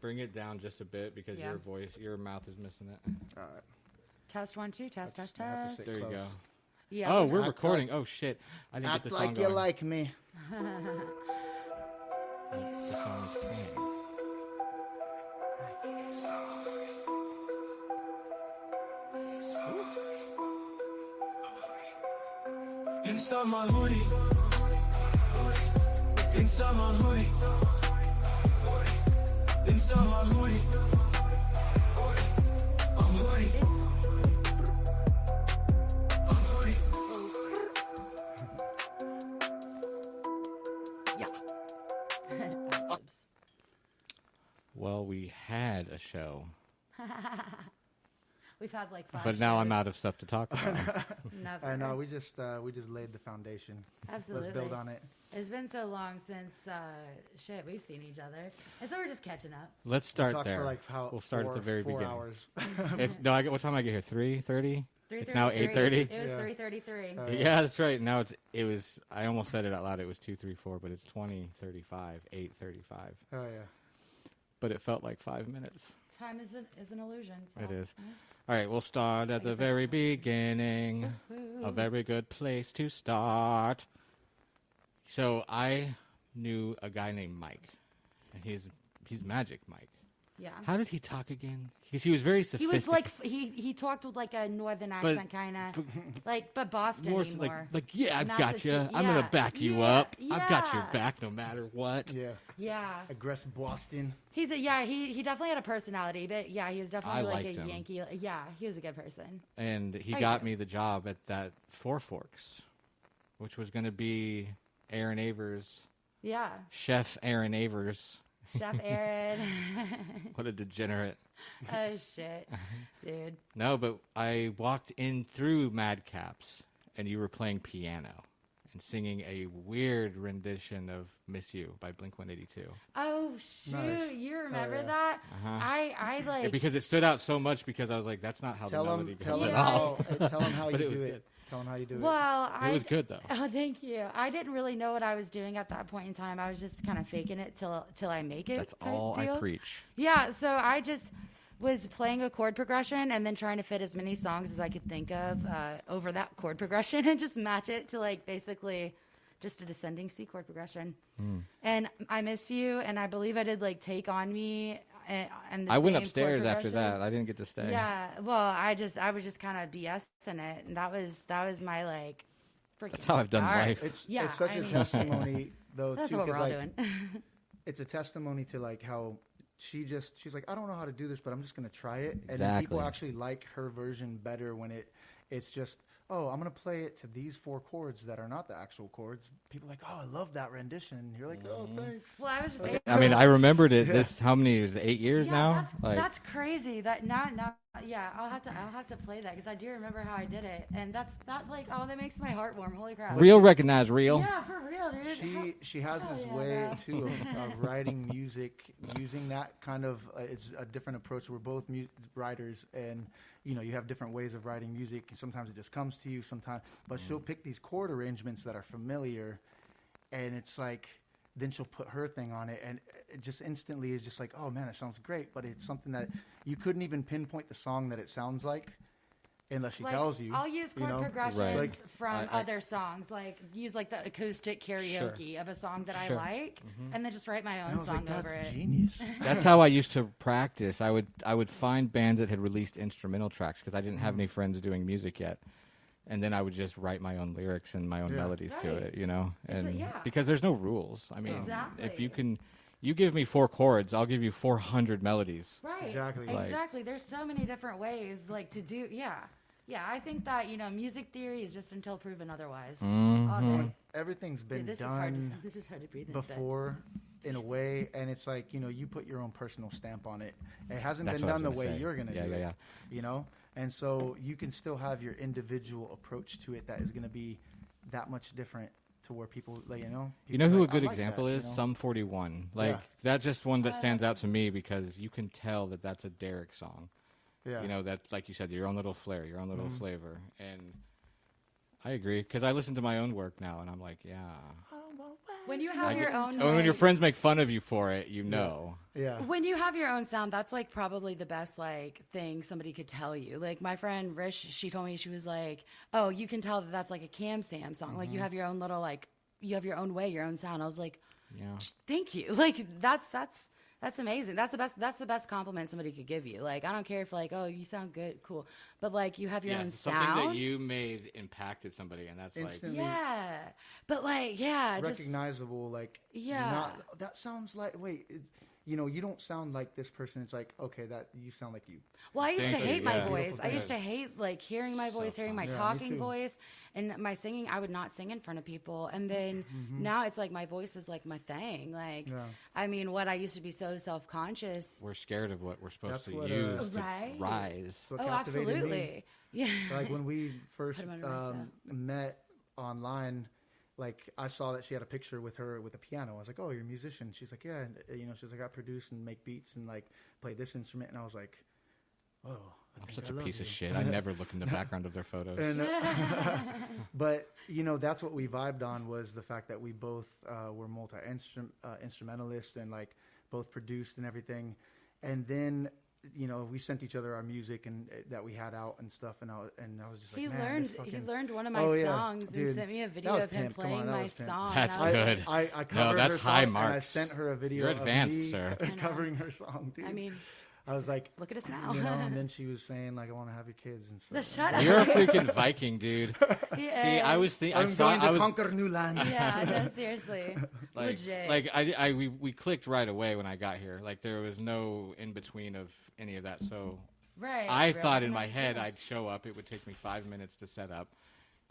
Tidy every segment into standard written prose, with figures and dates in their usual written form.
bring it down just a bit because your mouth is missing it. All right. Test 1 2 test. There you go. Yeah. Oh, we're recording. Oh shit! I didn't get the song like going. you like me. The song is playing. Inside my hoodie. Inside my hoodie. Inside my hoodie. I'm hoodie. I'm hoodie. Yeah. Well, we had a show. We've had like 5 But now shows. I'm out of stuff to talk about. Never. I know. We just laid the foundation. Absolutely. Let's build on it. It's been so long since we've seen each other, and so we're just catching up. Let's start Talked there. For like We'll start at the very 4 beginning. hours. What time I get here? 3:30. It's now 8:30. It was 3:33. Yeah, that's right. Now it was. I almost said it out loud. It was 2:34, but it's 20:35, 8:35. Oh yeah. But it felt like 5 minutes. Time is an illusion. So. It is. All right, we'll start at the very beginning. A very good place to start. So I knew a guy named Mike, and he's Magic Mike. Yeah. How did he talk again? Because he was very He sophisticated. was like he talked with like a northern accent, kind of but Boston more anymore. like yeah, I've got you. Massachusetts. I'm gonna back you up. I've got your Yeah. back no matter what. Yeah. Yeah. Aggressive Boston. He definitely had a personality, but yeah, he was definitely I like liked a him. Yankee. Yeah, he was a good person. And he I got do. me the job at that Four Forks, which was going to be Aaron Avers, Yeah. Chef Aaron Avers. Chef Aaron. What a degenerate. Oh shit, dude. No, but I walked in through Madcaps, and you were playing piano and singing a weird rendition of "Miss You" by Blink-182. Oh shoot, Nice. you remember yeah. that? Uh-huh. I like. Yeah, because it stood out so much because I was like, that's not how the melody goes at all. Tell him how you But it do was it. good. Tell him how you do it. Well, It was good, though. Oh, thank you. I didn't really know what I was doing at that point in time. I was just kind of faking it till I make it. That's type all deal. I preach. Yeah, so I just was playing a chord progression and then trying to fit as many songs as I could think of over that chord progression and just match it to like basically just a descending C chord progression. And I Miss You, and I believe I did like Take On Me. And the I went same upstairs chord after progression. that. I didn't get to stay. Yeah, well, I was just kind of BSing it, and that was my like freaking. That's how I've done start. life. It's such I a mean- testimony, though, That's too. what we're 'cause, all like, doing. it's a testimony to like how she's like, I don't know how to do this, but I'm just gonna try it. And then Exactly. people actually like her version better when it's just, oh, I'm gonna play it to these 4 chords that are not the actual chords. People are like, oh, I love that rendition. And you're like, oh, thanks. Well, I was just. I mean, I remembered it. This how many years? 8 years yeah, now. that's crazy. That now, yeah, I'll have to play that because I do remember how I did it, and that makes my heart warm. Holy crap! Real recognize real. Yeah, for real, dude. She has Hell this yeah, way bro. too of writing music using that kind of it's a different approach. We're both writers, and you have different ways of writing music. Sometimes it just comes to you, sometimes, but she'll pick these chord arrangements that are familiar, and it's like then she'll put her thing on it, and it just instantly is just like, oh man, it sounds great, but it's something that you couldn't even pinpoint the song that it sounds like unless she tells you. I'll use chord progressions Right. Like, from other songs, like use like the acoustic karaoke of a song that I Sure. like, and then just write my And I own was song like, that's over it. genius. That's how I used to practice. I would find bands that had released instrumental tracks because I didn't have any friends doing music yet, and then I would just write my own lyrics and my own Yeah. melodies to Right. it, and yeah. because there's no rules. I mean, Exactly. if you give me 4 chords, I'll give you 400 melodies. Right. Exactly. Like- Exactly. There's so many different ways like to do. Yeah. Yeah. I think that music theory is just until proven otherwise. All day. Everything's been Dude, this is hard. done This is hard to breathe in. before in a way, and it's like you put your own personal stamp on it. It hasn't That's been what I was done the gonna way say. you're gonna Yeah, do yeah, it. And so you can still have your individual approach to it that is gonna be that much different to where people like You know people who like, a good I like example that, is? Sum 41. Like Yeah. that's just one that stands out to me because you can tell that that's a Derek song. Yeah. That's like you said, your own little flair, your own little flavor, and I agree because I listen to my own work now, and I'm like, yeah, When you have your own, Oh, when your like- friends make fun of you for it, you know. Yeah. When you have your own sound, that's like probably the best like thing somebody could tell you. Like my friend Rish, she told me, she was like, "Oh, you can tell that that's like a CamSam song. Like you have your own little like you have your own way, your own sound." I was like, Yeah. "Thank you." Like that's amazing. That's the best compliment somebody could give you. Like I don't care if like, "Oh, you sound good, cool," but like you have your own something sound. that you made impacted somebody, and that's Instantly Yeah, but like just recognizable, like Yeah. that sounds like you don't sound like this person. It's like, okay, that you sound like you. Well, I used to Thank you, hate my yeah. voice. Beautiful I used to thing. hate like hearing my voice, hearing my Yeah, me talking too. voice, and my singing. I would not sing in front of people, and then now it's like my voice is like my thing. Like, Yeah. I mean, what I used to be so self conscious. we're scared of what we're supposed That's to what, use to Right. rise. What Oh, captivated me. absolutely. Yeah. Like when we first Put 'em under my set. met online, like I saw that she had a picture with her with a piano. I was like, "Oh, you're a musician." She's like, "Yeah," and she's like, "I produce and make beats and like play this instrument." And I was like, "Oh, I I'm think such I a love piece of you." shit. I never look in the background of their photos. And, but that's what we vibed on, was the fact that we both were instrumentalists and like both produced and everything. And then we sent each other our music and that we had out and stuff. And I was just like, He man, learned. this fucking... He learned one of my Oh, yeah, songs dude. and sent me a That video was of him pimp. Come on, playing that my was pimp. song. That's and I was good. like, I covered that's her song, high and I marks. sent her a video You're of advanced, me sir. I know. covering her song, dude. I mean, I was like, look at us now. and then she was saying like, I want to have your kids and stuff. Shut up. You're a freaking Viking, dude. Yeah. See, I was thinking. I'm going to conquer new lands. Yeah, no, seriously. like, Legit. like we clicked right away when I got here. Like there was no in between of any of that. So right. I right. thought in my Nice, head yeah. I'd show up. It would take me 5 minutes to set up.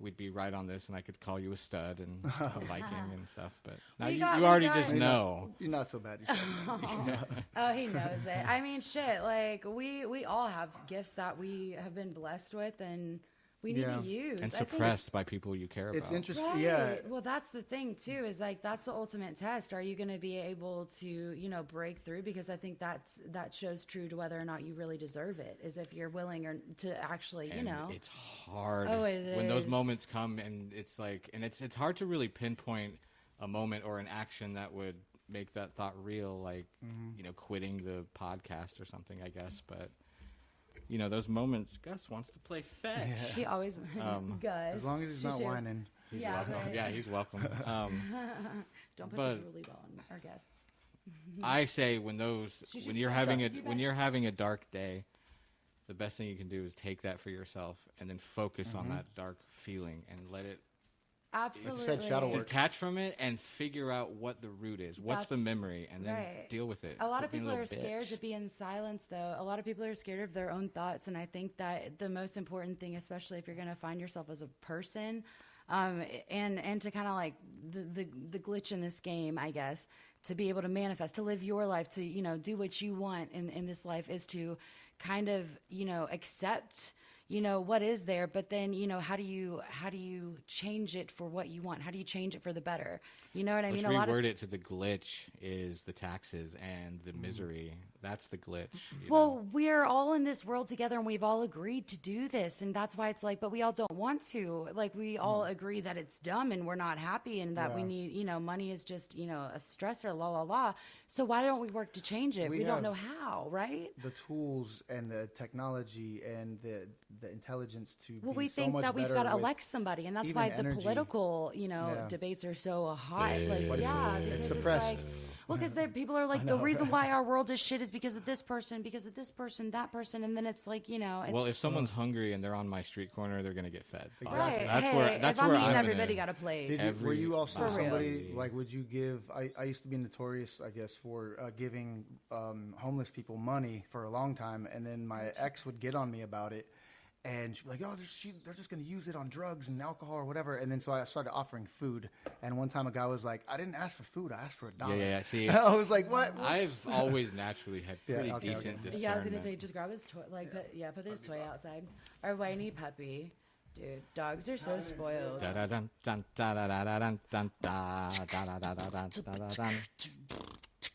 We'd be right on this, and I could call you a stud and a Viking and stuff. But now We you got- we already got- just know. You're not so bad. You Oh, he knows it. I mean, shit. Like we all have gifts that we have been blessed with, and we need Yeah. to use. And I think- suppressed by people you care about. It's interesting. Right. Yeah. Well, that's the thing too. Is like that's the ultimate test. Are you going to be able to, break through? Because I think that shows true to whether or not you really deserve it. Is if you're willing or to actually, And it's hard Oh, it when those is. moments come, and it's like, and it's hard to really pinpoint a moment or an action that would make that thought real, like quitting the podcast or something, I guess. But those moments. Gus wants to play fetch. He always Gus. As long as he's not whining. He's Yeah, welcome. right. Yeah, he's welcome. Don't put but- the really well on our guests. I say when should you're play having Gus, you when bet. you're having a dark day, the best thing you can do is take that for yourself and then focus on that dark feeling and let it Absolutely. said, shadow work. detach from it and figure out what the root is. What's the That's memory, and then right. deal with it. A lot Quit of being people are little scared bitch. to be in silence, though. A lot of people are scared of their own thoughts, and I think that the most important thing, especially if you're going to find yourself as a person, and to kind of like the glitch in this game, I guess, to be able to manifest, to live your life, to do what you want in this life, is to kind of accept what is there, but then how do you change it for what you want? How do you change it for the better? You know what I mean? Let's A lot of reword it to the glitch is the taxes and the misery. That's the glitch. you know? Well, we're all in this world together, and we've all agreed to do this, and that's why it's like, but we all don't want to. Like, we all agree that it's dumb, and we're not happy, and that we Yeah. need, money is just, a stressor, la la la. So why don't we work to change it? We We don't have- know how, right? The tools and the technology and the intelligence to Well, be we so think much that we've better got to with- elect somebody, and that's even why the energy. political, Yeah. debates are so hot. Like, But yeah, it's because suppressed. Like, well, because people are like, the reason why our world is shit is because of this person, that person, and then it's like, it's, Well, if someone's hungry and they're on my street corner, they're gonna get fed. right. That's hey, where. That's if I'm where eating, I'm everybody gonna, got a plate. Did you, were every- you also For real. somebody like? Would you give? I used to be notorious, I guess, for giving homeless people money for a long time, and then my ex would get on me about it, and she'd be like, "Oh, they're just going to use it on drugs and alcohol or whatever." And then so I started offering food, and one time a guy was like, "I didn't ask for food, I asked for $1." Yeah. See, I was like, "What?" I've always naturally had Yeah, pretty okay, decent okay. discernment. Yeah, I was gonna say, just grab his toy, put his toy outside. Our whiny puppy, dude. Dogs are so spoiled. Da-da-dun, dun, da-da-da-da-dun, dun, da, da-da-da-da-dun, da-da-dun.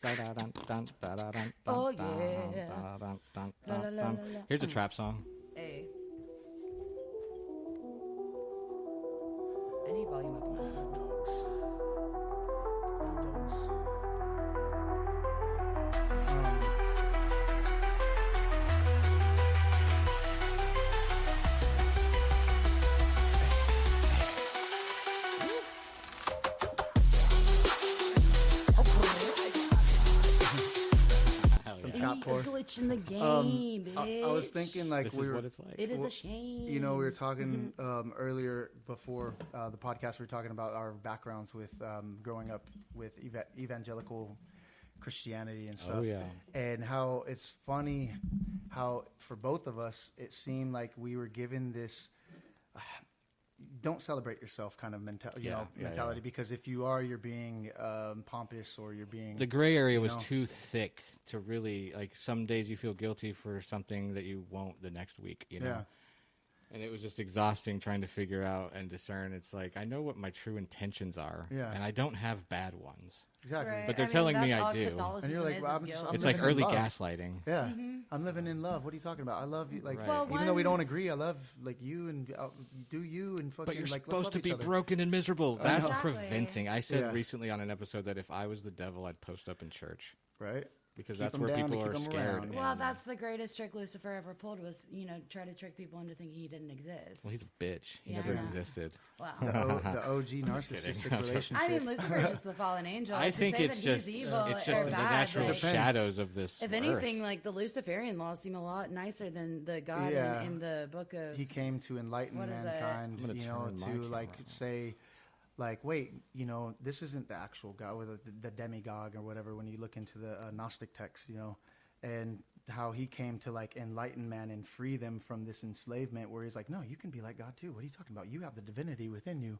Da-da-dun, dun, da-da-dun, Oh, dun, yeah. da-da-dun, dun, La, la, dun, la, dun. la, la. Here's a trap song. Hey. I need volume up on my headphones. cap core. glitch in the game, bitch. I was thinking like This we is were, what it's like. It is a shame. you know, we were talking earlier before the podcast. We were talking about our backgrounds with growing up with evangelical Christianity and stuff. Oh, yeah. And how it's funny how for both of us it seemed like we were given this don't celebrate yourself kind of mentality because if you are, you're being pompous or you're being The gray area was too thick to really, like, some days you feel guilty for something that you won't the next week, you know? Yeah. And it was just exhausting trying to figure out and discern. It's like, I know what my true intentions are, and I don't have bad ones. Exactly. Right. But they're I mean, telling me that's I all do. Catholicism And you're like, is, well, is I'm guilt. just- It's living like in early love. gaslighting. Yeah, I'm living in love. What are you talking about? I love you. Like, Right. Well, even though we don't agree, I love like you and do you and fucking. But you're like, let's supposed love to each be other. broken and miserable. That's Exactly. preventing. I said Yeah. recently on an episode that if I was the devil, I'd post up in church. right? Because Keep that's 'em where down people to are keep 'em scared. around. Well, and- that's the greatest trick Lucifer ever pulled was, try to trick people into thinking he didn't exist. Well, he's a bitch. He Yeah, never I know. existed. Wow. The OG narcissistic relationship. I mean, Lucifer's just the fallen angel. I To think say it's that he's just evil it's or just the bad, natural like, Depends. shadows of this. if earth. anything, like the Luciferian laws seem a lot nicer than the God Yeah. in the book of. He came to enlighten What is it? mankind, I'm gonna turn my to camera like on. say, like, wait, this isn't the actual God or the demigod or whatever. When you look into the Gnostic text, and how he came to like enlighten man and free them from this enslavement, where he's like, no, you can be like God too. What are you talking about? You have the divinity within you.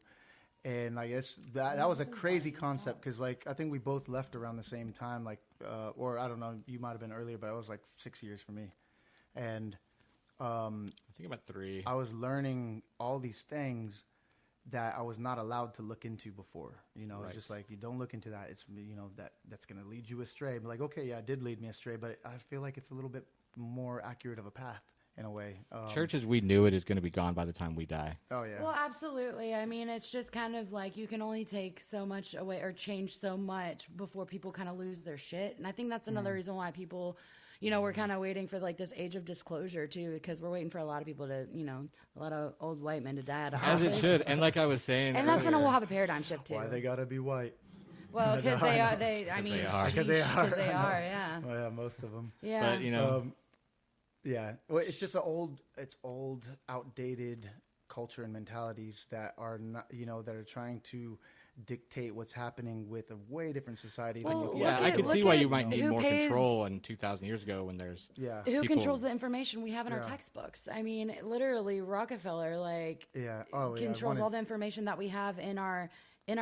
And I guess that was a crazy concept because like I think we both left around the same time, like or I don't know, you might have been earlier, but it was like 6 years for me, and I think about 3. I was learning all these things that I was not allowed to look into before. It's Right. just like, you don't look into that. It's, that's going to lead you astray. But like, okay, yeah, it did lead me astray, but I feel like it's a little bit more accurate of a path in a way. Church as we knew it is going to be gone by the time we die. Oh, yeah. Well, absolutely. I mean, it's just kind of like you can only take so much away or change so much before people kind of lose their shit. And I think that's another reason why people, we're kind of waiting for like this age of disclosure too, because we're waiting for a lot of people to, a lot of old white men to die out of As it office. should. And like I was saying, And that's when earlier, we'll have a paradigm shift too. Why they got to be white? Well, because they are. I mean, they are. Because they are. Because they are. Yeah. Oh, yeah, most of them. Yeah. But Yeah. Well, it's just old, outdated culture and mentalities that are not, that are trying to dictate what's happening with a way different society than Well, you yeah, Look I at- could see look why at you might need who more pays- control in 2,000 years ago when there's Yeah. Who people- controls the information we have in our Yeah. textbooks? I mean, literally, Rockefeller Yeah. Oh, yeah. controls all the information that we have in our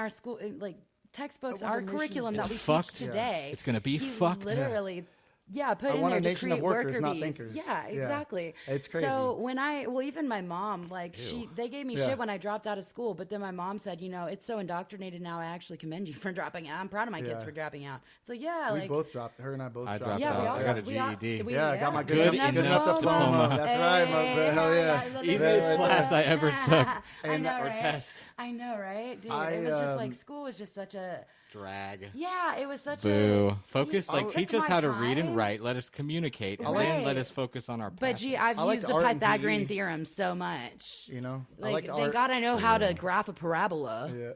school, like textbooks, I want our a nation- curriculum that It's we fucked. teach today. It's gonna be He fucked. Literally. Yeah, put I in want there a to nation create of workers, worker not bees. thinkers. Yeah, Yeah. exactly. It's crazy. So even my mom, like they gave me Yeah. shit when I dropped out of school, but then my mom said, it's so indoctrinated now. I actually commend you for dropping out. I'm proud of my kids Yeah. for dropping out. So yeah, We like both dropped. Her and I both I dropped dropped yeah, out. we all I got a we all- GED. we- Yeah, I got my Good enough enough diploma. That's right, my bro. Hell yeah. Easiest class I ever took. I know, or right? test. I know, right? Dude, I, it was just like school was just such a Drag. yeah. It was such Boo. a Focus, it like, took teach us my how to read and time. write. Let us communicate. And then let Right. us focus on our But gee, passions. I've I liked used the art and Pythagorean PE. theorem so much. I Thank art. God I know how to graph a parabola. Yeah.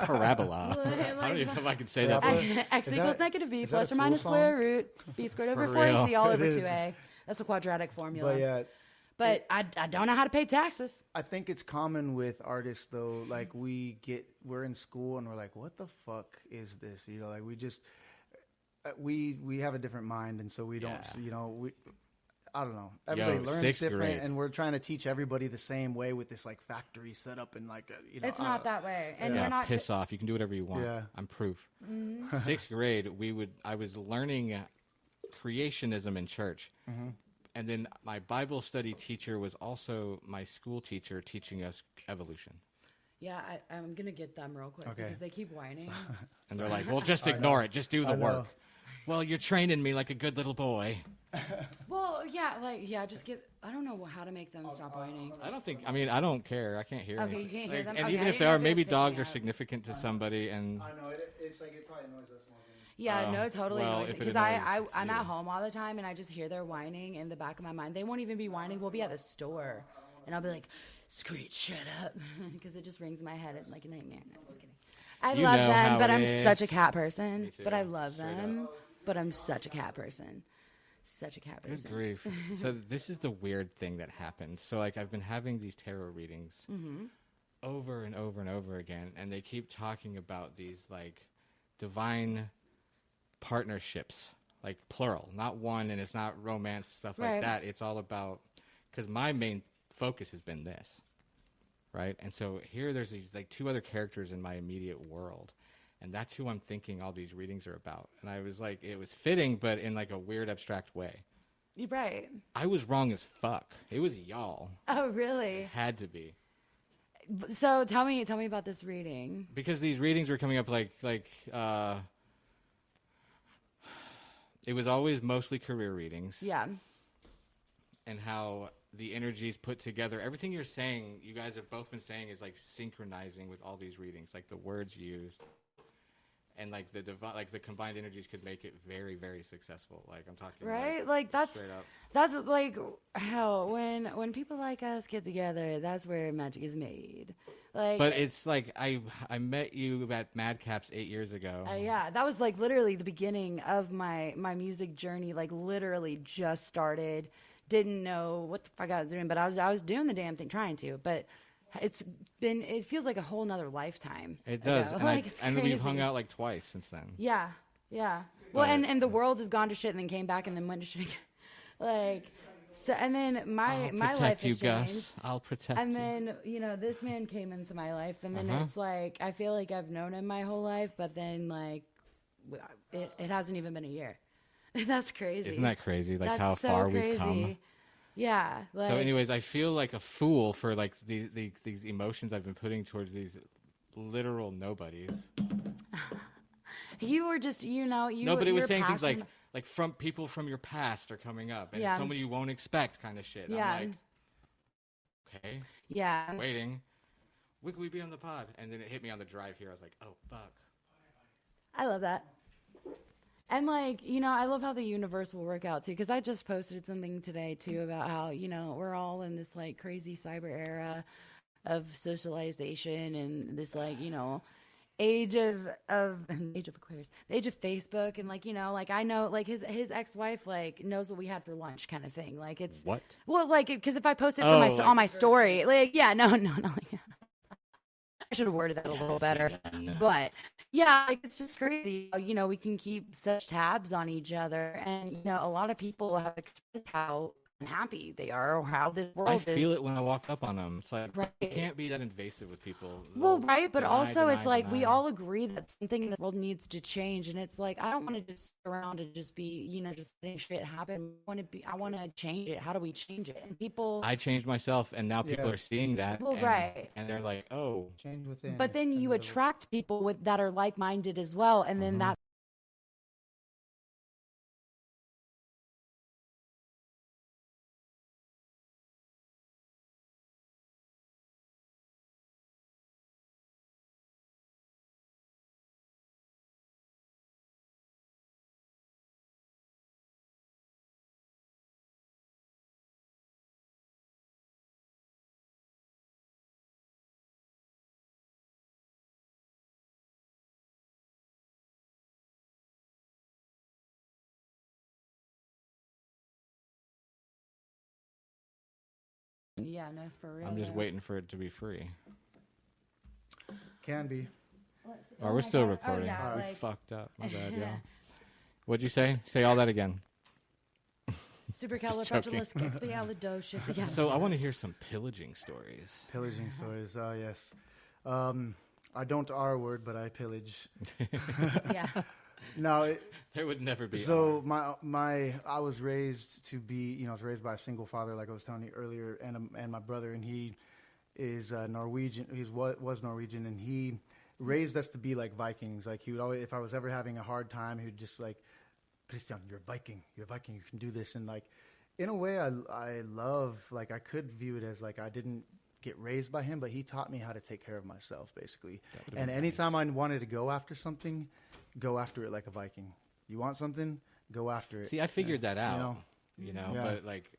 Parabola. I don't even know if I can say that. Parabola. X Is equals that- negative b is that plus a or minus Tool square song? root b squared over For 4ac real. all It over is. 2a. That's a quadratic formula. But yeah, But I don't know how to pay taxes. I think it's common with artists though. Like we're in school and we're like, what the fuck is this? Like we just we have a different mind, and so we don't. Yeah. I don't know. Everybody learns sixth different, grade. and we're trying to teach everybody the same way with this like factory setup and like It's not that way, and Yeah, we're not. piss off. You can do whatever you want. Yeah. I'm proof. Mm-hmm. 6th grade, I was learning creationism in church. Mm-hmm. And then my Bible study teacher was also my school teacher teaching us evolution. Yeah, I'm gonna get them real quick Okay. because they keep whining. And they're like, well, just ignore it. Just do the I know. work. Well, you're training me like a good little boy. Well, yeah, just get. I don't know how to make them stop whining. I don't care. I can't hear Okay, anything. you can't hear Like, them? And Okay, even I if didn't they know are, if it maybe was dogs picking are up. significant to somebody. And I know it's like it probably annoys us more than. Yeah, no, totally well, annoys if it because annoys I'm you. at home all the time and I just hear their whining in the back of my mind. They won't even be whining. We'll be at the store, and I'll be like, "Screech, shut up," because it just rings in my head like a nightmare. No, I'm just kidding. I You love know them, how but it I'm is. such a cat person. Me too, But I love straight them, but I'm such a cat person. Such a cat Good person. grief. So this is the weird thing that happened. So like I've been having these tarot readings over and over and over again, and they keep talking about these like divine partnerships, like plural, not one, and it's not romance stuff like Right. that. It's all about, because my main focus has been this, right? And so here there's these like two other characters in my immediate world. And that's who I'm thinking all these readings are about. And I was like, it was fitting, but in like a weird, abstract way. You're right. I was wrong as fuck. It was y'all. Oh, really? It had to be. So tell me about this reading. Because these readings were coming up it was always mostly career readings. Yeah. And how the energies put together, everything you're saying, you guys have both been saying is like synchronizing with all these readings, like the words used. And like the combined energies could make it very, very successful. Like I'm talking, Right? Like that's straight up. that's like how when people like us get together, that's where magic is made. Like, But it's like I met you at Madcaps 8 years ago. yeah, that was like literally the beginning of my music journey. Like literally just started. Didn't know what the fuck I was doing, but I was doing the damn thing, trying to. But it feels like a whole nother lifetime. It does, ago. and, Like, it's and we've crazy. hung out like twice since then. Yeah. Well, But- and the world has gone to shit and then came back and then went to shit again. Like, so, and then my I'll life protect has you, changed. Gus. I'll protect And you. then, this man came into my life, and then it's like, I feel like I've known him my whole life, but then, like, it hasn't even been a year. That's crazy. Isn't that crazy? Like That's how so far crazy. we've come. Yeah. Like, So, anyways, I feel like a fool for like these emotions I've been putting towards these literal nobodies. you were just, No, but it was you're saying things passionate- like from people from your past are coming up, and Yeah. somebody you won't expect, kind of shit. Yeah. I'm like, okay, Yeah. waiting. Would we be on the pod? And then it hit me on the drive here. I was like, oh fuck. I love that. And like, I love how the universe will work out too. Because I just posted something today too about how, we're all in this like crazy cyber era of socialization and this like, age of Aquarius, the age of Facebook. And like, like I know like his ex-wife like knows what we had for lunch kind of thing. Like it's What? well, like, because if I post it Oh, like- on my story, like, yeah, no. Like, I should have worded that a little better. But yeah, like it's just crazy. How, we can keep such tabs on each other, and a lot of people have expressed how unhappy they are, or how this world I is. feel it when I walk up on them. It's like, Right. you can't be that invasive with people. Well, They'll right, but deny, also it's deny, like we deny. all agree that something in the world needs to change, and it's like I don't want to just sit around and just be, just letting shit happen. I want to change it. How do we change it? And people, I changed myself, and now people Yeah. are seeing that. Well, and, right. And they're like, oh. Change within. but then and you the- attract people that are like-minded as well, and then that. Yeah, no, for real. I'm just though. waiting for it to be free. Can be. Oh, Oh we're my still God. recording. Oh, yeah, We like- fucked up. My bad, y'all. What'd you say? Say all that again. Supercalifragilisticexpialidocious. Yeah. So I want to hear some pillaging stories. Pillaging stories. Yes. I don't R word, but I pillage. Yeah. No. There would never be. So I was raised to be, I was raised by a single father, like I was telling you earlier, and my brother, and he is Norwegian. Was Norwegian, and he raised us to be like Vikings. Like he would always, if I was ever having a hard time, he would just like, Kristian, you're a Viking. You're a Viking. You can do this. And like, in a way, I love, like, I could view it as like I didn't get raised by him, but he taught me how to take care of myself, basically. And anytime I wanted to go after something, go after it like a Viking. You want something, go after it. See, I figured that out. Yeah. But like,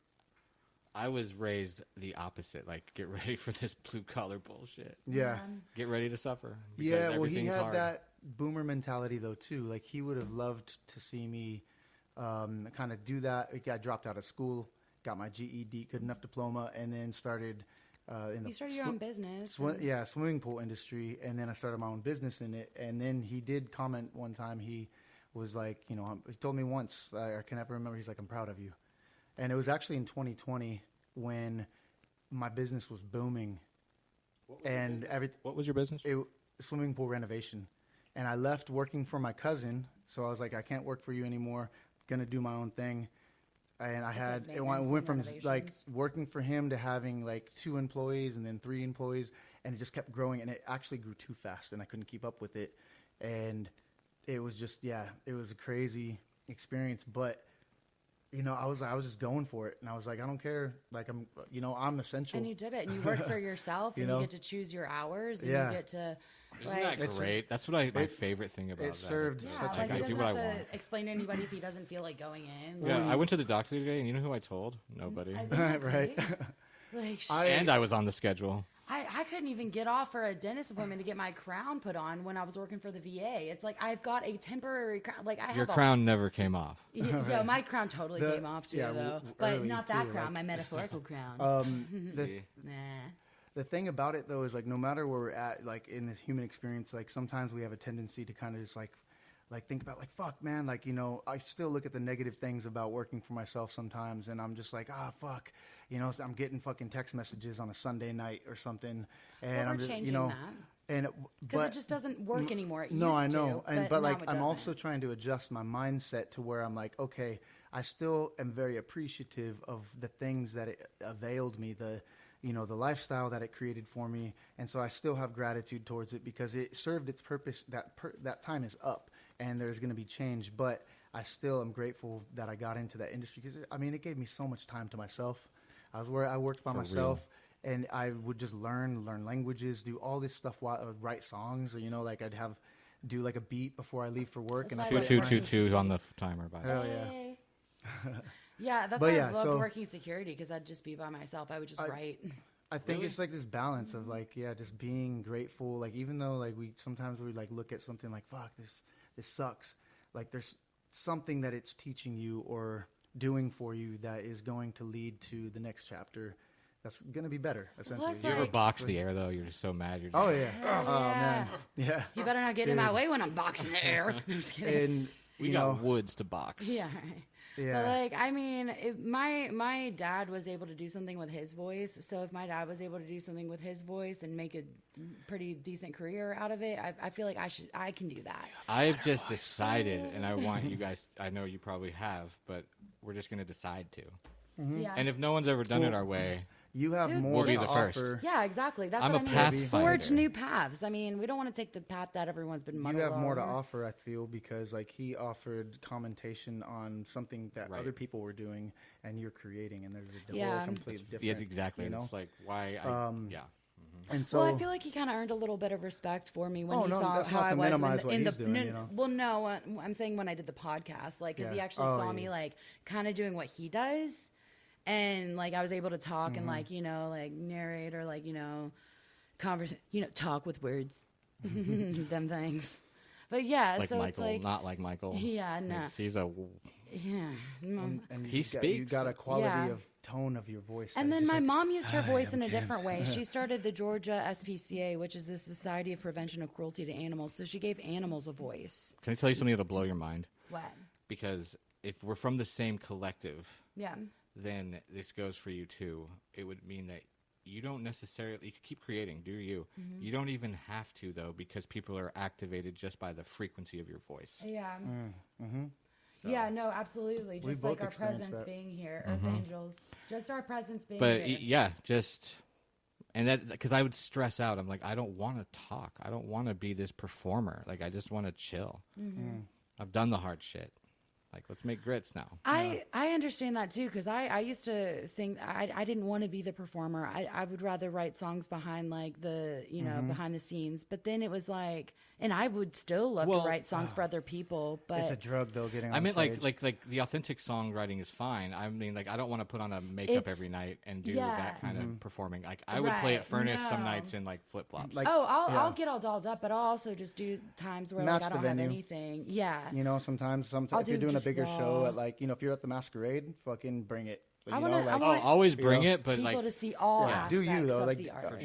I was raised the opposite. Like, get ready for this blue collar bullshit. Yeah. Get ready to suffer. because Yeah, well, he everything's had hard. that boomer mentality though too. Like he would have loved to see me kind of do that. I dropped out of school, got my GED, good enough diploma, and then started You started your own business. swimming pool industry, and then I started my own business in it. And then he did comment one time. He was like, he told me once, I can never remember. He's like, I'm proud of you. And it was actually in 2020 when my business was booming, What was your business? Swimming pool renovation. And I left working for my cousin, so I was like, I can't work for you anymore. Gonna do my own thing. And I went from like working for him to having like 2 employees and then 3 employees, and it just kept growing, and it actually grew too fast, and I couldn't keep up with it. And it was just, it was a crazy experience, but I was just going for it, and I was like, I don't care, like I'm essential. And you did it, and you work for yourself, and you get to choose your hours, and you get to. Isn't that great? That's what my favorite thing about that. Served such like a he good. doesn't do what have I to want. explain to anybody if he doesn't feel like going in. Yeah, I went to the doctor today, and you know who I told? Nobody. Right. Like, And I was on the schedule. I couldn't even get off for a dentist appointment to get my crown put on when I was working for the VA. It's like I've got a temporary crown. Like I have Your crown never came off. Yeah, my crown totally came off too, though. But early, not that too, crown, like- my metaphorical crown. Nah. The thing about it, though, is like no matter where we're at, like in this human experience, like sometimes we have a tendency to kind of just like think about like, fuck, man, like, I still look at the negative things about working for myself sometimes, and I'm just like, fuck, so I'm getting fucking text messages on a Sunday night or something, and We're I'm just, changing that. and Because it just doesn't work anymore. It no, used I know, to, but now like it I'm doesn't. also trying to adjust my mindset to where I'm like, okay, I still am very appreciative of the things that it availed me, the lifestyle that it created for me, and so I still have gratitude towards it because it served its purpose. That time is up, and there's going to be change, but I still am grateful that I got into that industry because it gave me so much time to myself. I worked by myself. And I would just learn languages, do all this stuff while I would write songs, or like I'd do like a beat before I leave for work. That's And why I I feel like like on the timer. By the way. Hell yeah. Hey. Yeah, that's But why yeah, I loved so- working security because I'd just be by myself. I would just write. I think it's like this balance of like, just being grateful. Like even though like sometimes we like look at something like, fuck, this sucks. Like there's something that it's teaching you or doing for you that is going to lead to the next chapter. That's going to be better, essentially. Plus, You ever like- box the air though? You're just so mad. You're just Oh yeah. Hell Oh yeah. man. Yeah. You better not get in my way when I'm boxing the air. I'm just kidding. And we got woods to box. Yeah, right. Yeah. But my dad was able to do something with his voice. So if my dad was able to do something with his voice and make a pretty decent career out of it, I feel like I can do that. I've just decided, and I want you guys. I know you probably have, but we're just going to decide to. Yeah. And if no one's ever done it our way, You have Dude, more We'll be to the first. offer. Yeah, exactly. That's I'm what a I mean. pathfinder. Forge new paths. I mean, we don't want to take the path that everyone's been You muddled have more to over. offer, I feel, because like he offered commentation on something that Right. other people were doing, and you're creating, and there's a Yeah. whole completely different. yeah, exactly. You know? It's like why? Yeah. And so, Well, I feel like he kind of earned a little bit of respect for me when Oh, he no, saw that's how not I to was minimize what in the. he's doing, you know? Well, no, I'm saying when I did the podcast, like, because he Yeah. actually Oh, saw yeah. me like kind of doing what he does, and like I was able to talk and like like narrate or like talk with words, them things. But yeah, Like so Michael, it's like not like Michael. yeah, no, He's a. yeah. and He you speaks. got a quality Yeah. of tone of your voice. And that then is my just like, mom used her "Hi, voice in I'm a different Cam." way. She started the Georgia SPCA, which is the Society of Prevention of Cruelty to Animals. So she gave animals a voice. Can I tell you something that'll blow your mind? What? Because if we're from the same collective, Yeah. then this goes for you too. It would mean that you don't necessarily, you can keep creating, do you? Mm-hmm. You don't even have to, though, because people are activated just by the frequency of your voice. Yeah. So- Yeah, no, absolutely. We Just both like our experienced presence that. being here, Earth Angels. Just our presence being But here. yeah, just, and that, because I would stress out. I'm like, I don't want to talk. I don't want to be this performer. Like, I just want to chill. I've done the hard shit. Like, let's make grits now. I understand that too, because I used to think I didn't want to be the performer. I would rather write songs behind like the behind the scenes. But then it was like, and I would still love Well, to write songs for other people. But It's a drug, though. Getting on I mean, stage. like the authentic songwriting is fine. I mean, like, I don't want to put on a makeup It's- every night and do yeah. that kind of performing. Like, I would play at Right, Furnace some no. nights in like flip flops. Like- I'll yeah. get all dolled up, but I'll also just do times where Match like I the don't have venue. anything. Yeah. sometimes I'll if you're do doing a just bigger show at like, if you're at the Masquerade, fucking bring it. I want always bring you know, it, but people like to see all Yeah, aspects do you though? of Like the art.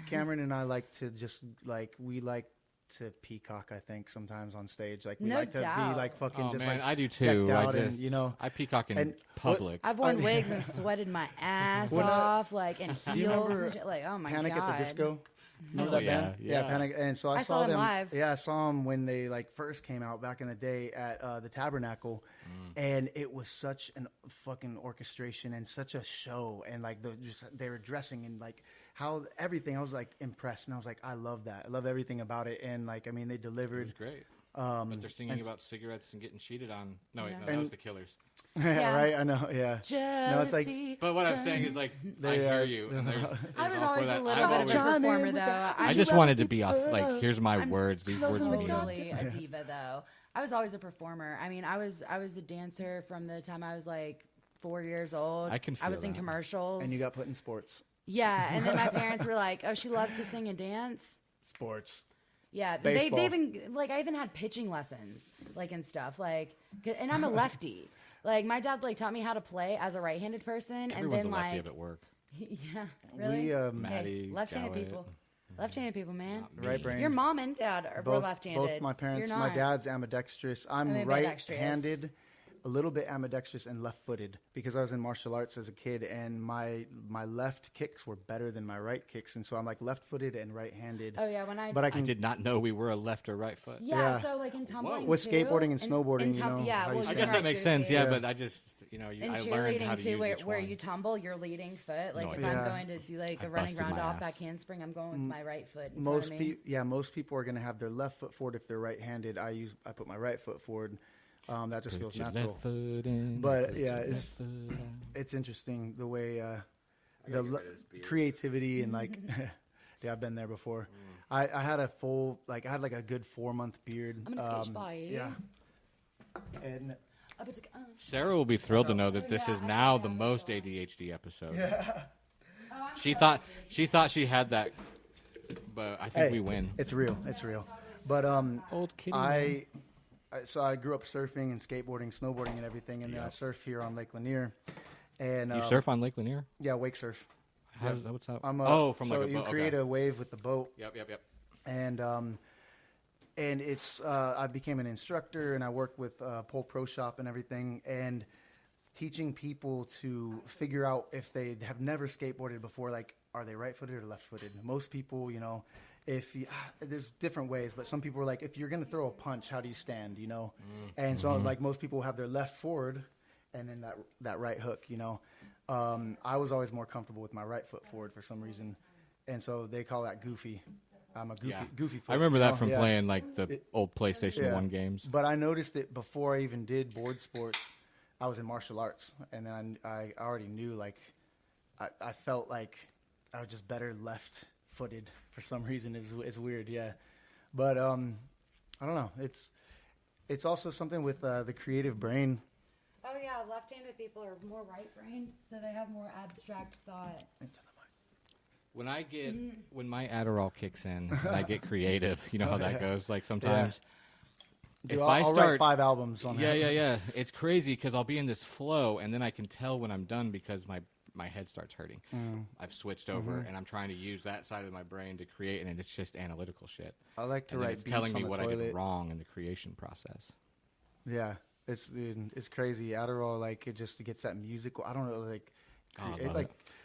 Cameron and I like to just we like to peacock. I think sometimes on stage, like we No like to doubt. be like fucking oh just man, like I do too. decked out I and, just I peacock in and public. I've worn wigs and sweated my ass off, like, and Do you heels remember and shit. Like, oh my Panic god. at the Disco? Remember Oh, that yeah, band? yeah. Panic. And so I I saw them live. Yeah, I saw them when they like first came out back in the day at the Tabernacle, and it was such an fucking orchestration and such a show, and like they were dressing and like how everything. I was like impressed, and I was like, I love that. I love everything about it, and like I mean, they It delivered. was great. But they're singing and- about cigarettes and getting cheated on. No, wait, Yeah. no, that And- was the Killers. Yeah. Right? I know. Yeah. No, it's like Jealousy. But what I'm saying is, like, I They hear are- you. And there's I was all for always that. a little I've bit of a always- performer, though. I just wanted to be like, here's my words. These words mean totally nothing. a diva, though. I was always a performer. I mean, I was a dancer from the time I was like 4 years old. I can I was feel in that. commercials. and you got put in sports. yeah, and then my parents were like, "Oh, she loves to sing and dance." Sports. Yeah, Baseball. they even like I even had pitching lessons like and stuff like, and I'm a lefty. Like my dad like taught me how to play as a right-handed person, Everyone's and a then lefty like up at work. yeah, really. We Maddie, left-handed Jowett. people, left-handed people, man. Not me. Right brain. Your mom and dad were both left-handed. Both my parents. You're My not. dad's ambidextrous. I'm Ambidextrous. right-handed, a little bit ambidextrous and left-footed because I was in martial arts as a kid, and my left kicks were better than my right kicks, and so I'm like left-footed and right-handed. Oh yeah, when I But I I can. did not know we were a left or right foot. yeah, Yeah. so like in tumbling With too, skateboarding and snowboarding, you know, yeah, how you well, I stand. guess that makes sense. Yeah. Yeah, but I just, In I learned how cheerleading to too, use where, each where one. you tumble, your leading foot. Like No, if yeah. I'm going to do like I a running busted round my off ass. back handspring, I'm going with my right foot. In Most front of me. people, most people are going to have their left foot forward if they're right-handed. I put my right foot forward. That just feels Put your natural. left foot in, But, put yeah, your it's- left foot out. It's interesting the way creativity and like yeah, I've been there before. I had a full I had like a good 4-month beard. I'm gonna sketch by you. Yeah. And Sarah will be thrilled to know that this is now the most ADHD episode. She thought she had that, but I think hey, we win. It's real. It's real. But Old kitty. so I grew up surfing and skateboarding, snowboarding, and everything, and then I surf here on Lake Lanier. And You surf on Lake Lanier? Yeah, wake surf. How's that? What's up? From so like a boat. You create a wave with the boat. Yep. And it's I became an instructor, and I work with Pole Pro Shop and everything, and teaching people to figure out if they have never skateboarded before, like are they right-footed or left-footed. Most people, there's different ways, but some people are like, if you're going to throw a punch, how do you stand, And so like most people have their left forward and then that right hook, I was always more comfortable with my right foot forward for some reason, and so they call that goofy. I'm a goofy foot. I remember that from Yeah. playing like the old PlayStation 1 games. But I noticed it before I even did board sports. I was in martial arts, and then I already knew, like, I felt like I was just better left-footed for some reason. It's weird, yeah. But I don't know. It's also something with the creative brain. Oh yeah, left-handed people are more right-brained, so they have more abstract thought. When my Adderall kicks in and I get creative, you know how that goes. Like sometimes, Dude, if I'll I write start 5 albums on that. Yeah. It's crazy because I'll be in this flow, and then I can tell when I'm done because my head starts hurting. I've switched over, and I'm trying to use that side of my brain to create, and it's just analytical shit. I like to And then write it's beats telling me on the what I toilet. did wrong in the creation process. Yeah, it's crazy. Adderall, like, it just gets that musical. I don't know, like,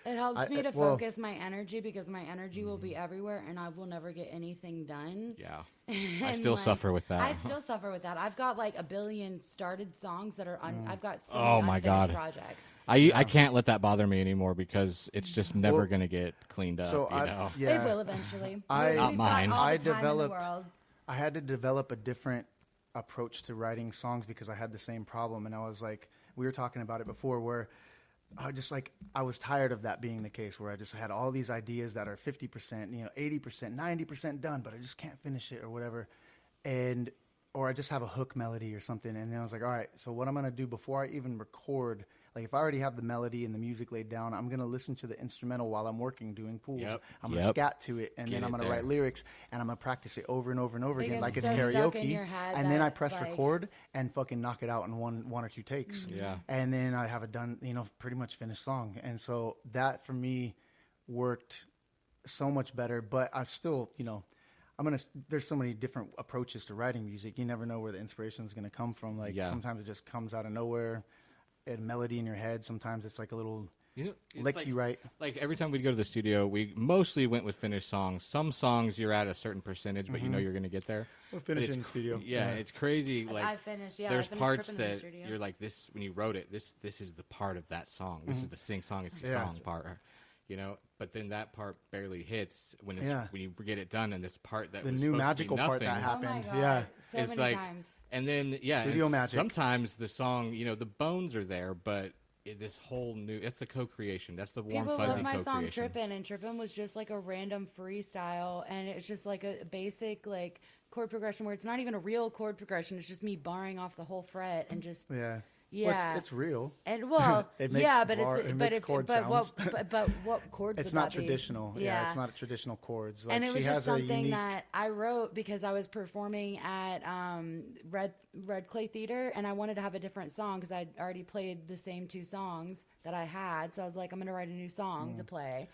It helps me to well- focus my energy because my energy will be everywhere and I will never get anything done. Yeah. I And, still like, suffer with that. I still suffer with that. I've got like a billion started songs that are I've got so Oh, many my unfinished God. projects. I can't let that bother me anymore because it's just never Well, going to get cleaned up. so you know? It will eventually. I- Not We've got mine. all the I time in the developed- world. I had to develop a different approach to writing songs because I had the same problem, and I was like, we were talking about it before, where I was tired of that being the case, where I just had all these ideas that are 50%, 80%, 90% done, but I just can't finish it or whatever, or I just have a hook melody or something, and then I was like, all right, so what I'm gonna do before I even record, Like if I already have the melody and the music laid down, I'm gonna listen to the instrumental while I'm working doing pools. Yep. I'm gonna scat to it, and then I'm gonna write lyrics, and I'm gonna practice it over and over and over again, like it's so stuck in karaoke. your head And then I that, press like- record and fucking knock it out in one or two takes. Yeah. And then I have a done, pretty much finished song. And so that for me worked so much better. But I still, there's so many different approaches to writing music. You never know where the inspiration is going to come from. Like sometimes it just comes out of nowhere, a melody in your head. Sometimes it's like a little lick you write. Like every time we'd go to the studio, we mostly went with finished songs. Some songs you're at a certain percentage, but you know you're going to get there. We'll finish in the studio. Yeah, it's crazy. Like I finished. Yeah, there's I finished parts tripping in the that studio. you're like this when you wrote it. This is the part of that song. This is the sing song. It's the song part. But then that part barely hits when you get it done, and this part that The was new supposed magical to be part that nothing, happened. Oh my God. Yeah. So it's many like, times. and then Studio and magic. sometimes the song, the bones are there, but this whole new, it's the co-creation. That's the warm, People fuzzy love my song co-creation. Trippin', and Trippin' was just like a random freestyle, and it's just like a basic like chord progression where it's not even a real chord progression. It's just me barring off the whole fret and just Yeah. Yeah. Well, it's real. and well, It makes yeah, but bar- it's it but makes if, chord but what sounds. but what chords? It's would not that be? traditional. Yeah, it's not traditional chords. Like And it she was has just a something unique, that I wrote because I was performing at Red Clay Theater, and I wanted to have a different song because I'd already played the same two songs that I had. So I was like, I'm going to write a new song to play.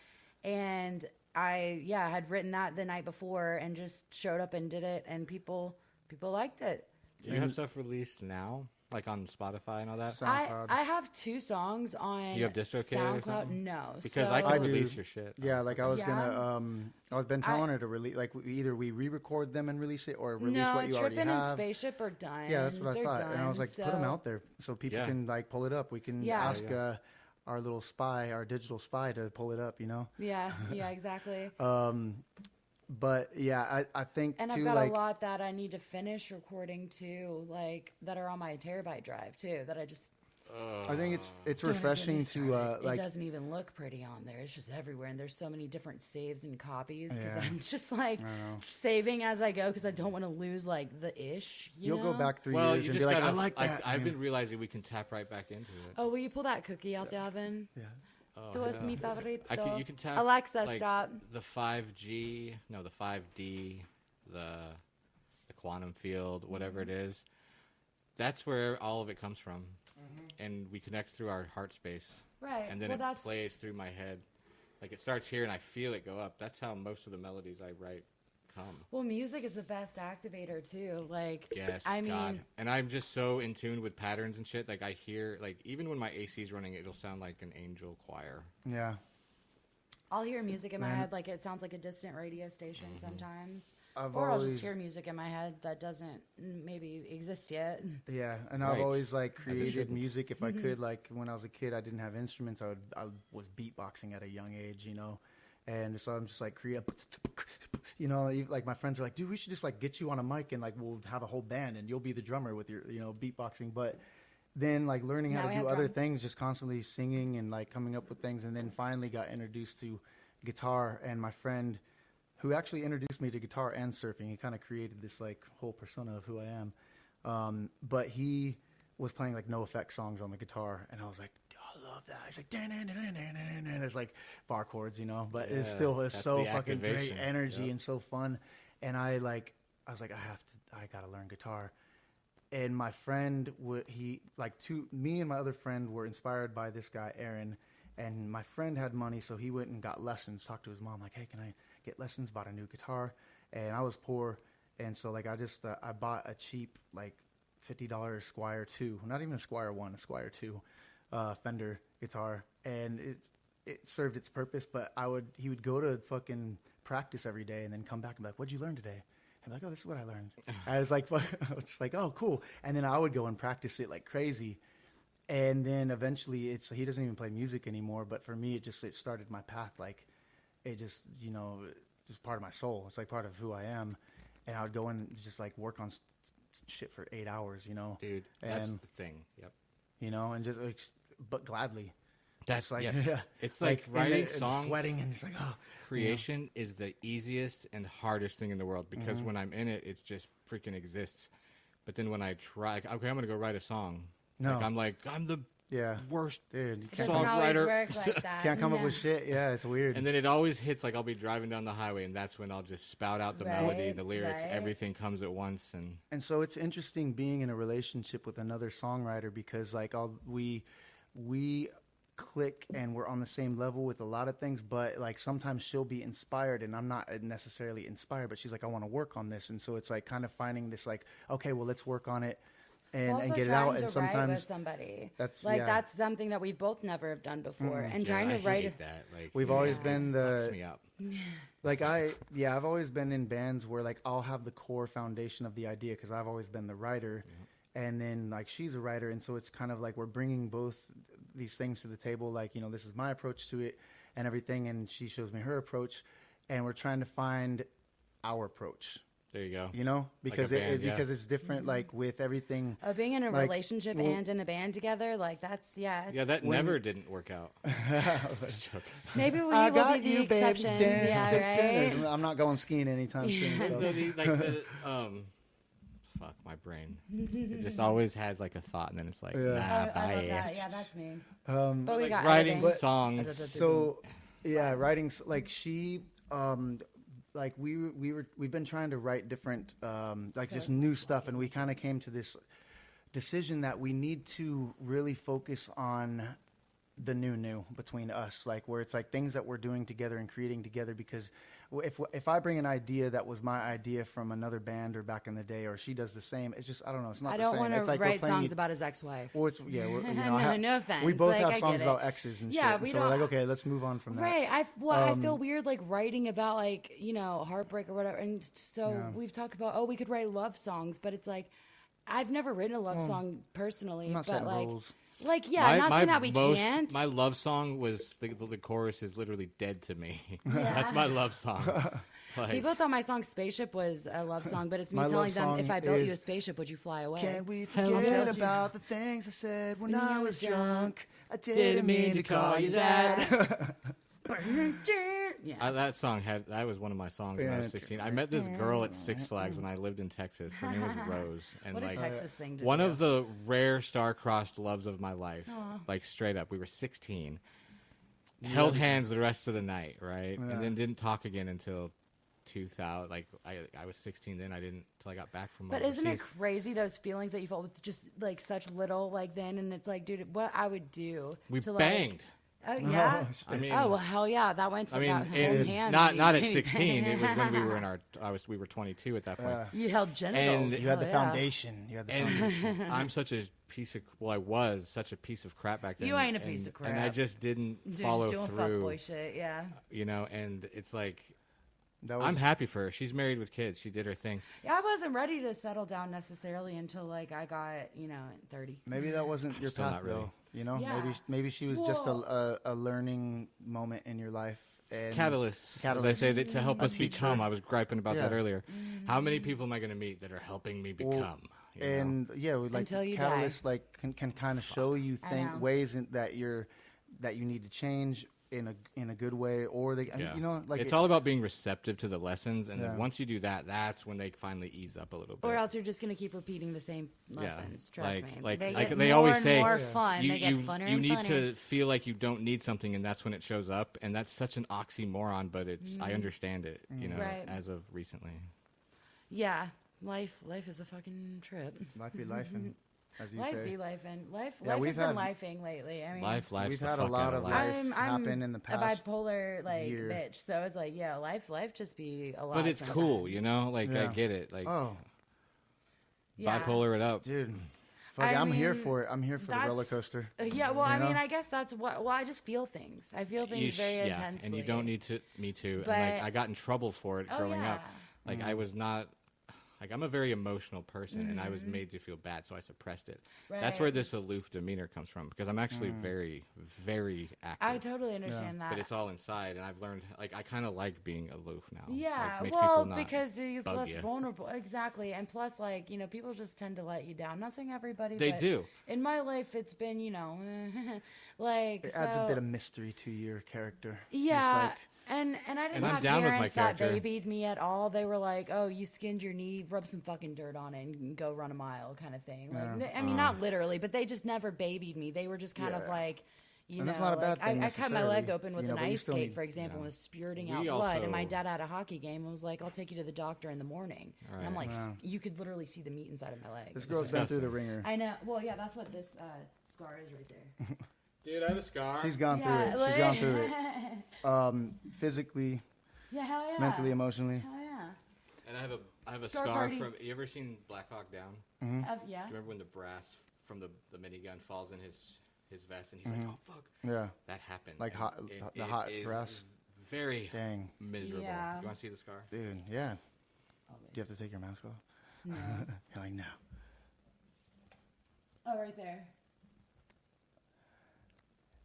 And I had written that the night before and just showed up and did it, and people liked it. Do you have stuff released now, like on Spotify and all that? SoundCloud. I have 2 songs on Do you have DistroKid or SoundCloud. something? No, Because so, I I can do. release your shit. Yeah, like I was Yeah. gonna, I was been telling her to release, like either we re-record them and release it, or release no, what you already Trippin' and have. Spaceship are done. Yeah, that's what I They're thought, done, and I was like, put them so- out there so people Yeah. can like pull it up. We can Yeah. ask our little spy, our digital spy, to pull it up. Yeah, exactly. But yeah, I think And too, I've got like a lot that I need to finish recording too, like that are on my terabyte drive too. That I just I think it's don't even get refreshing me to started. like it doesn't even look pretty on there. It's just everywhere, and there's so many different saves and copies because Yeah. I'm just like saving as I go because I don't want to lose like the ish. you'll go back 3 Well, years you and just be like, gotta, I like that. I've been realizing we can tap right back into it. Oh, will you pull that cookie out the oven? Yeah. Oh, Tu es yeah. mi favorito. You can tap Alexa, like, stop. the 5G, no, the 5D, the quantum field, whatever it is. That's where all of it comes from, and we connect through our heart space, Right. and then well, it that's plays through my head. Like it starts here, and I feel it go up. That's how most of the melodies I write come. well, music is the best activator too. Like, Yes, I mean, God. And I'm just so in tune with patterns and shit. Like I hear, like even when my AC's running, it'll sound like an angel choir. Yeah. I'll hear music in my Man. head like it sounds like a distant radio station sometimes. I've Or I'll always- just hear music in my head that doesn't maybe exist yet. Yeah, and I've Right. always like As it created shouldn't. music if I could. Like when I was a kid, I didn't have instruments. I was beatboxing at a young age, and so I'm just like like my friends are like, dude, we should just like get you on a mic and like we'll have a whole band and you'll be the drummer with your beatboxing. But then like learning how Now to we do have other drums. things, just constantly singing and like coming up with things, and then finally got introduced to guitar. And my friend, who actually introduced me to guitar and surfing, he kind of created this like whole persona of who I am. But he was playing like no effect songs on the guitar, and I was like, I love that. He's like, and it's like bar chords, but it's Yeah, still that's so the fucking great activation. energy Yep. and so fun. And I was like, I gotta learn guitar. And my friend me and my other friend were inspired by this guy, Aaron. And my friend had money, so he went and got lessons, talked to his mom, like, hey, can I get lessons? Bought a new guitar. And I was poor. And so, like, I bought a cheap, like, $50 Squire 2, not even a Squire 1, a Squire 2 Fender guitar. And it served its purpose, but he would go to fucking practice every day and then come back and be like, what'd you learn today? And like, oh, this is what I learned. I was like, I was just like, oh, cool. And then I would go and practice it like crazy. And then eventually he doesn't even play music anymore. But for me, it started my path. Like it just, just part of my soul. It's like part of who I am. And I would go and just like work on shit for 8 hours, Dude, that's And- the thing. Yep. and just like, but gladly. That's like, yes. yeah. It's like and writing and songs. sweating, and it's like, oh, Creation is the easiest and hardest thing in the world because when I'm in it, it just freaking exists. But then when I try, okay, I'm gonna go write a song. No. Like, I'm the Yeah. worst Dude, you It can't, doesn't always songwriter. work like that. can't come up No. with shit. Yeah, it's weird. And then it always hits like I'll be driving down the highway, and that's when I'll just spout out the melody, Right, the lyrics, right. everything comes at once, and And so it's interesting being in a relationship with another songwriter because like we click and we're on the same level with a lot of things, but like sometimes she'll be inspired and I'm not necessarily inspired, but she's like, I want to work on this. And so it's like kind of finding this like, okay, well, let's work on it and Also get it trying out. to And write with sometimes somebody. that's- like yeah. that's something that we both never have done before. And yeah, trying I to write hate that. Like we've always Yeah. been fucks me up. like I've always been in bands where like I'll have the core foundation of the idea because I've always been the writer, and then like she's a writer, and so it's kind of like we're bringing both these things to the table. Like, you know, this is my approach to it and everything, and she shows me her approach, and we're trying to find our approach. There you go. You know, because band, yeah. because it's different. Like with everything. being in a like, relationship well- and in a band together, like that's Yeah, that When- never didn't work out. Just joking. Maybe we I will got be you, the babe. exception. Yeah, right. I'm not going skiing anytime soon. No, So. fuck my brain. It just always has like a thought, and then it's like, Yeah. nah, I love bye. that. Yeah, that's me. Um, But we Like got writing editing. songs. So, yeah, writing like she, like we've been trying to write different, like just new stuff, and we kind of came to this decision that we need to really focus on the new between us, like where it's like things that we're doing together and creating together. Because if I bring an idea that was my idea from another band or back in the day, or she does the same, it's just I don't know. It's not I the don't same. want to It's like we're write playing songs about his ex-wife. Or it's yeah, we're, you know, No, I have, no offense. we both Like, have I songs get it. about exes and Yeah, shit. we So we're like, don't- okay, let's move on from that. Right. I feel weird like writing about like, you know, heartbreak or whatever. And so Yeah. we've talked about, we could write love songs, but it's like, I've never written a love song personally, I'm not but setting like, rules. yeah, I'm not saying that we can't. My love song was the chorus is literally dead to me. That's my love song. Like, People thought my song Spaceship was a love song, but it's me My love telling them, song if I built you a is, spaceship, would you fly away? Can we Hell forget yeah. about the things I said when When I you was was drunk? drunk? I didn't mean to call you that. Yeah. That song that was one of my songs when I was 16. I met this girl at Six Flags when I lived in Texas. Her name was Rose, and What a like Texas thing to one do. of the rare star-crossed loves of my life. Like straight up, we were 16, held hands the rest of the night, right, Yeah. and then didn't talk again until 2000. Like I was 16 then. I didn't till I got back from. But isn't it overseas. crazy those feelings that you felt with just like such little like then, and it's like, dude, what I would do We to banged. Like, oh yeah. I mean, Oh well, hell yeah, that went I from mean, that whole hand. not at 16. It was when we were in our. We were 22 at that point. You held genitals. And- You had the Hell yeah. foundation. You had the And I'm such a piece of. Well, I was such a piece of crap back then. You ain't a piece of And I crap. just didn't Just follow doing through. fuckboy shit, yeah. You know, and it's like that was, I'm happy for her. She's married with kids. She did her thing. Yeah, I wasn't ready to settle down necessarily until like I got 30. Maybe that wasn't your Still path not really. though. You know, Yeah. maybe she was just Well- a learning moment in your life. And Catalysts, as I Catalyst. say, that to help A us become. teacher. I was griping about that Yeah. earlier. How many people am I going to meet that are helping me become? you know? And yeah, like Until you Catalyst, like can kind of show you I know. ways that you need to change in a good way, or they Yeah. you know like it's all about being receptive to the lessons, and Yeah. then once you do that, that's when they finally ease up a little bit. Or else you're just going to keep repeating the same lessons. Trust like- me. like- they like get they more always and say, more Yeah. fun. you they get you, funner you and need funner. to feel like you don't need something, and that's when it shows up. And that's such an oxymoron, but it's I understand it, you know, Right. as of recently. Yeah, life is a fucking trip. life be life, and as you Life say, be life and life. Yeah, life we've has been had- lifing lately. I mean, Life's we've the had a fuck lot out of life. life happen in the past. a bipolar like year. bitch, so it's like life just be a lot. But it's cool, sometimes. you know. Like I Yeah. get it. Like Oh, Yeah. bipolar it up. dude, fuck, I I'm here mean, for it. I'm here for the that's- roller coaster. Yeah, well, I You know? mean, I guess that's what. Well, I just feel things. I feel things very yeah, intensely. and you don't need to. Me too. But- and like I got in trouble for it Oh, growing up. yeah. Like I was not. Like I'm a very emotional person, and I was Mm-hmm. made to feel bad, so I suppressed it. That's where Right. this aloof demeanor comes from, because I'm actually very, very active. I totally understand that. But it's all inside, and I've learned. Like I kind of like being aloof now. Yeah, like, makes well, people not because it's bug less ya. vulnerable. Exactly. And plus, like, people just tend to let you down. I'm not saying everybody. They but do. In my life, it's been, like. It adds a so- bit of mystery to your character. It's Yeah. like, And I didn't And I'm have down with my parents that character. babied me at all. They were like, "Oh, you skinned your knee, rub some fucking dirt on it, and go run a mile," kind of thing. Like, I mean, not literally, but they just never babied me. They were just kind of like, you And know, that's not a bad like, thing I cut my leg necessarily, open with you know, an but you ice still skate, need- for example, and was spurting out We blood. And my also- dad had a hockey game and was like, "I'll take you to the doctor in the morning." And I'm Right. like, you could literally see the meat inside of my leg. This girl's been through the ringer. I know. Well, yeah, that's what this scar is right there. Dude, I have a scar. She's gone through Yeah, it. like- She's gone through it. Physically, Yeah, hell yeah. mentally, emotionally. Hell yeah. And I have a Scar scar party. from. You ever seen Black Hawk Down? Yeah. Do you remember when the brass from the minigun falls in his vest and he's like, "Oh fuck." Yeah. That happened. Like and hot- the hot is brass? Very Dang. miserable. Yeah. You want to see the scar? Dude, yeah. Do you have to take your mask off? No. You're like, no. Oh, right there.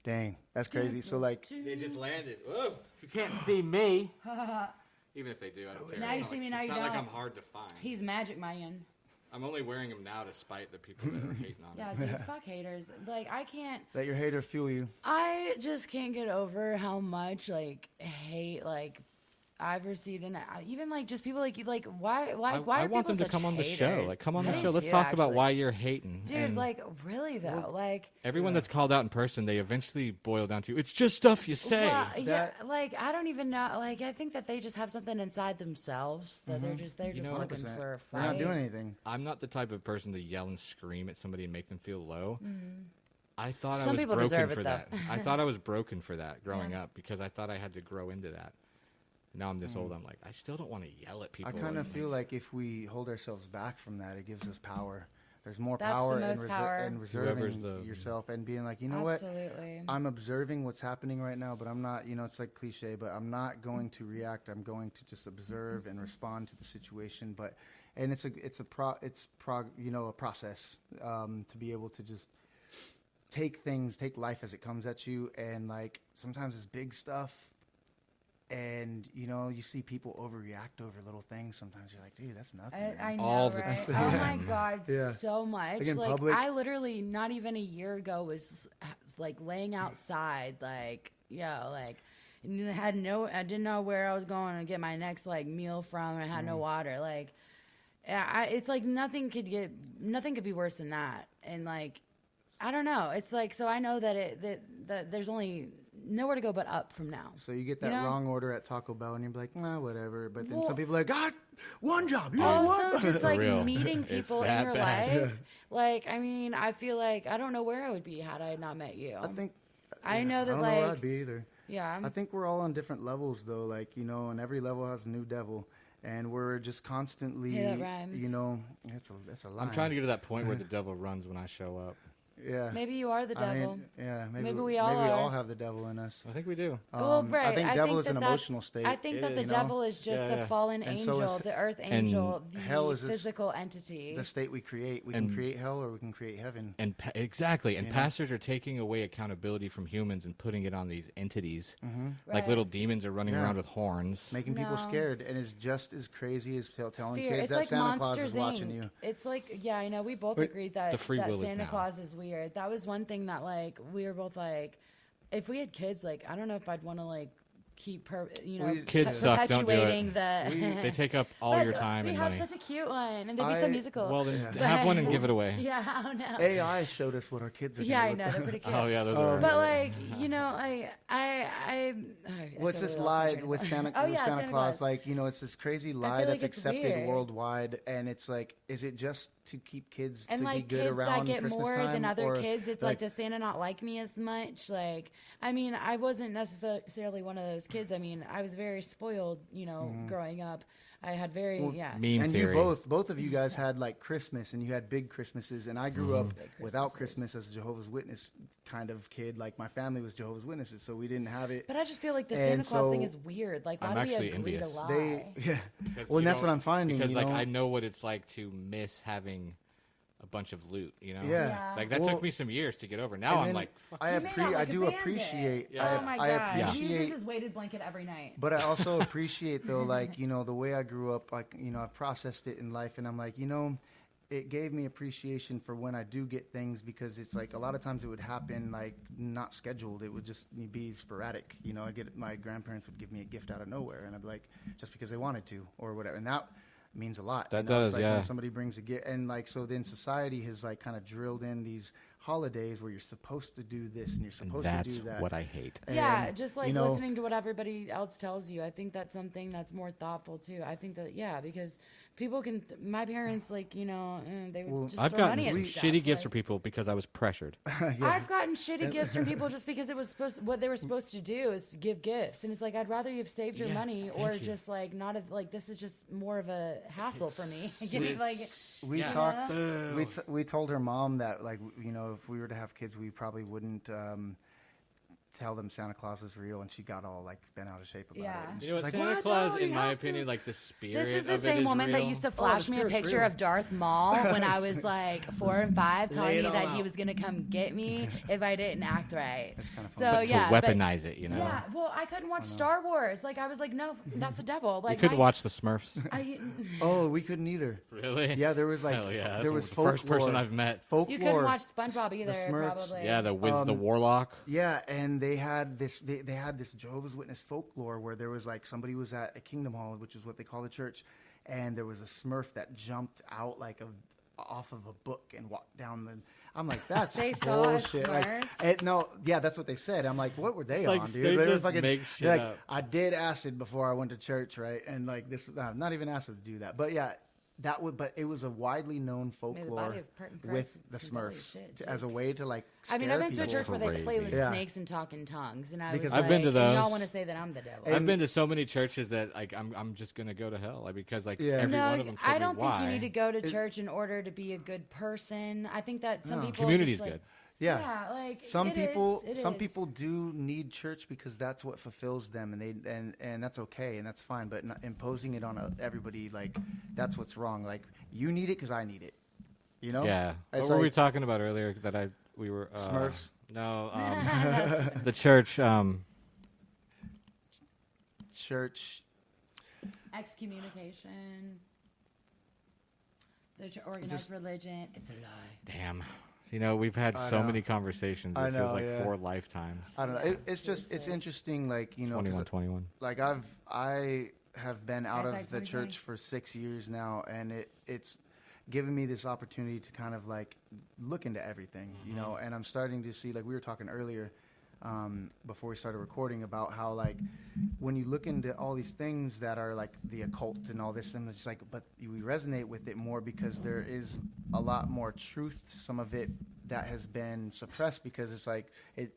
Dang. That's crazy. So, like, They just landed. Whoa! You can't see me. Even if they do, I don't care. Now It's you not see like, me, now it's you not like don't. I'm hard to find. He's Magic Man. I'm only wearing them now to spite the people that are hating on Yeah, me. dude, fuck haters. Like, I can't. let your hater fuel you. I just can't get over how much like hate like I've received, and even like just people like why I are want people them to such come on the show. haters? Like, come on I the do show. Let's too, talk about actually. why you're hating. Dude, And like really though, like everyone that's called out in person, they eventually boil down to it's just stuff you say. well, yeah, that- like I don't even know. Like I think that they just have something inside themselves that they're just know, looking 100%. for a They're fight. not doing anything. I'm not the type of person to yell and scream at somebody and make them feel low. I thought Some I was people broken deserve it, for though. that. I thought I was broken for that growing Yeah. up because I thought I had to grow into that. Now I'm this old. I'm like, I still don't want to yell at people. I kind of and, feel like if we hold ourselves back from that, it gives us power. There's more That's the power, most power. in Whoever's reserving the- yourself and being like, you know what? Absolutely. I'm observing what's happening right now, but I'm not, you know, it's like cliche, but I'm not going to react. I'm going to just observe and respond to the situation. But, and it's a process to be able to just take life as it comes at you. And like, sometimes it's big stuff. And, you know, you see people overreact over little things. Sometimes you're like, dude, that's nothing. man." I know, All the right? time. Oh my god, Yeah. so much. Like in Like public? I literally not even a year ago was like laying outside, like like I didn't know where I was going to get my next like meal from. I had no water. Like, it's like nothing could be worse than that. And like, I don't know. It's like so I know that that there's only nowhere to go but up from now. So you get that You know? wrong order at Taco Bell, and you're like, nah, whatever. But then Well- some people are like, God, one job. You know Also, what? just For like real. meeting It's people in that your bad. life. Like, I mean, I feel like I don't know where I would be had I not met you. I think. I know that, I don't know where like- I'd be either. Yeah. I think we're all on different levels, though. Like, you know, and every level has a new devil. And we're just constantly, Hey, that rhymes. you know, that's a line. I'm trying to get to that point where the devil runs when I show up. Yeah. Maybe you are the I devil. mean, yeah. Maybe we all are. have the devil in us. I think we do. Well, right. I think devil is an that's- emotional state. I think that It the is. devil is just Yeah, the yeah. fallen And so angel, is- the earth angel, the hell is this- physical entity. The state we create. We And- can create hell or we can create heaven. And exactly. And pastors are taking away accountability from humans and putting it on these entities. Like Right. little demons are running Yeah. around with horns. Making people No. scared. And it's just as crazy as telling Fear. kids It's that like Santa Claus Monsters is watching Inc. you. It's like, yeah, I know. We both Wait, agreed that, the free that will is Santa now. Claus is weird. That was one thing that, like, we were both like, if we had kids, like, I don't know if I'd want to, like, keep, Kids suck, don't do it. perpetuating the. They take up all But your time we and have money. such a cute one, and they'd be so musical. Well, then Yeah. have one and give it away. yeah, I don't know. AI showed us what our kids are. Yeah, I gonna know look they're pretty cute. Oh yeah, those are. But like, you know, I What's this totally lost my lie train of with thought. Santa, Oh, with yeah, Santa Claus? Like, you know, it's this crazy lie feel that's like it's accepted weird. worldwide, and it's like, is it just to keep kids And to like be good kids around that get Christmas more time, than other or, kids, it's like, does Santa not like me as much? Like, I mean, I wasn't necessarily one of those kids. I mean, I was very spoiled, you know, growing up. I had very, Meme and theory. you both of you guys had like Christmas, and you had big Christmases, and I grew up without Christmas as a Jehovah's Witness kind of kid. Like my family was Jehovah's Witnesses, so we didn't have it. But I just feel like the And Santa Claus thing so- is weird. Like, why I'm do we actually agree envious. to lie? Yeah. Because Well, you and that's what don't- I'm finding. Because you like know? I know what it's like to miss having a bunch of loot. You know. Yeah. Yeah. Like that Well, took me some years to get over. Now and I'm then like, fuck. I He made out like a do bandit. appreciate. Yeah. Oh my I god, he appreciate. uses his weighted blanket every night. But I also appreciate though, like, you know, the way I grew up, like, you know, I processed it in life, and I'm like, you know, it gave me appreciation for when I do get things, because it's like a lot of times it would happen like not scheduled. It would just be sporadic. You know, my grandparents would give me a gift out of nowhere, and I'd be like, just because they wanted to or whatever. And that means a lot. That you know? does, it's like yeah. when somebody brings a gift, and like so then society has like kind of drilled in these holidays where you're supposed to do this and you're supposed to do that. That's what I hate. Yeah, And, just like you know, listening to what everybody else tells you. I think that's something that's more thoughtful too. I think that, yeah, because people can, my parents, like, you know, they would just I've throw gotten money at stuff. shitty gifts like, for people because I was pressured. I've gotten shitty gifts from people just because it was what they were supposed to do is give gifts. And it's like, I'd rather you've saved your money or just like not have, like, this is just more of a hassle for me. We told her mom that, like, you know, if we were to have kids, we probably wouldn't tell them Santa Claus is real, and she got all like bent out of shape about Yeah. it. You know what, Like, Santa what? Claus, No, in you my have to. opinion, like the spirit This is the of it same is woman that real. used to flash me a spirit's picture real. of Darth Maul when I was like 4 and 5, telling Lay me it that all he out. was going to come get me if I didn't act right. That's kinda So, fun. But yeah. to weaponize it, you know. Yeah, well, I couldn't watch Star Wars. Like, I was like, no, that's the devil. Like, You couldn't watch the Smurfs. Oh, we couldn't either. Really? Yeah, there was like Hell yeah, there that's was the first folklore. person I've met. Folklore. You couldn't watch SpongeBob either, the Smurfs. probably. Yeah, the warlock. Yeah, and they had this. They had this Jehovah's Witness folklore where there was like somebody was at a Kingdom Hall, which is what they call the church, and there was a Smurf that jumped out like off of a book and walked down the. I'm like, that's They saw a bullshit. Like, Smurf? no, yeah, that's what they said. I'm like, what were they It's on, like dude? they were just fucking- make shit like, up. I did acid before I went to church, right? And like this, not even acid to do that, but yeah. But it was a widely known folklore body of Christ with the can totally Smurfs shit, as a way to like. I mean, scare I've been to a people. church where they play with Crazy. Yeah. snakes and talk in tongues, and I Because was I've like, been to and those. y'all want to say that I'm the devil. I've been to so many churches that like I'm just gonna go to hell, like, because like Yeah. every No, one of them told I me don't think why. you need to go to church in order to be a good person. I think that some people Community's just, like, good. Yeah. like Some it people is, it some is. people do need church because that's what fulfills them, and that's okay and that's fine, but not imposing it on everybody, like, that's what's wrong. Like, you need it because I need it, you know? Yeah. It's What were we like talking about earlier? That we were Smurfs? No, the church. Church. Excommunication. The organized religion. It's a lie. Damn. You know, we've had I so know. many conversations. It I feels know, like yeah. 4 lifetimes. I don't know. It's interesting, like, you know, 21. like I have been out Hindsight of the 2020. church for 6 years now, and it's given me this opportunity to kind of like look into everything, you know, and I'm starting to see, like we were talking earlier before we started recording, about how, like, when you look into all these things that are like the occult and all this, and it's just like, but we resonate with it more because there is a lot more truth to some of it that has been suppressed, because it's like it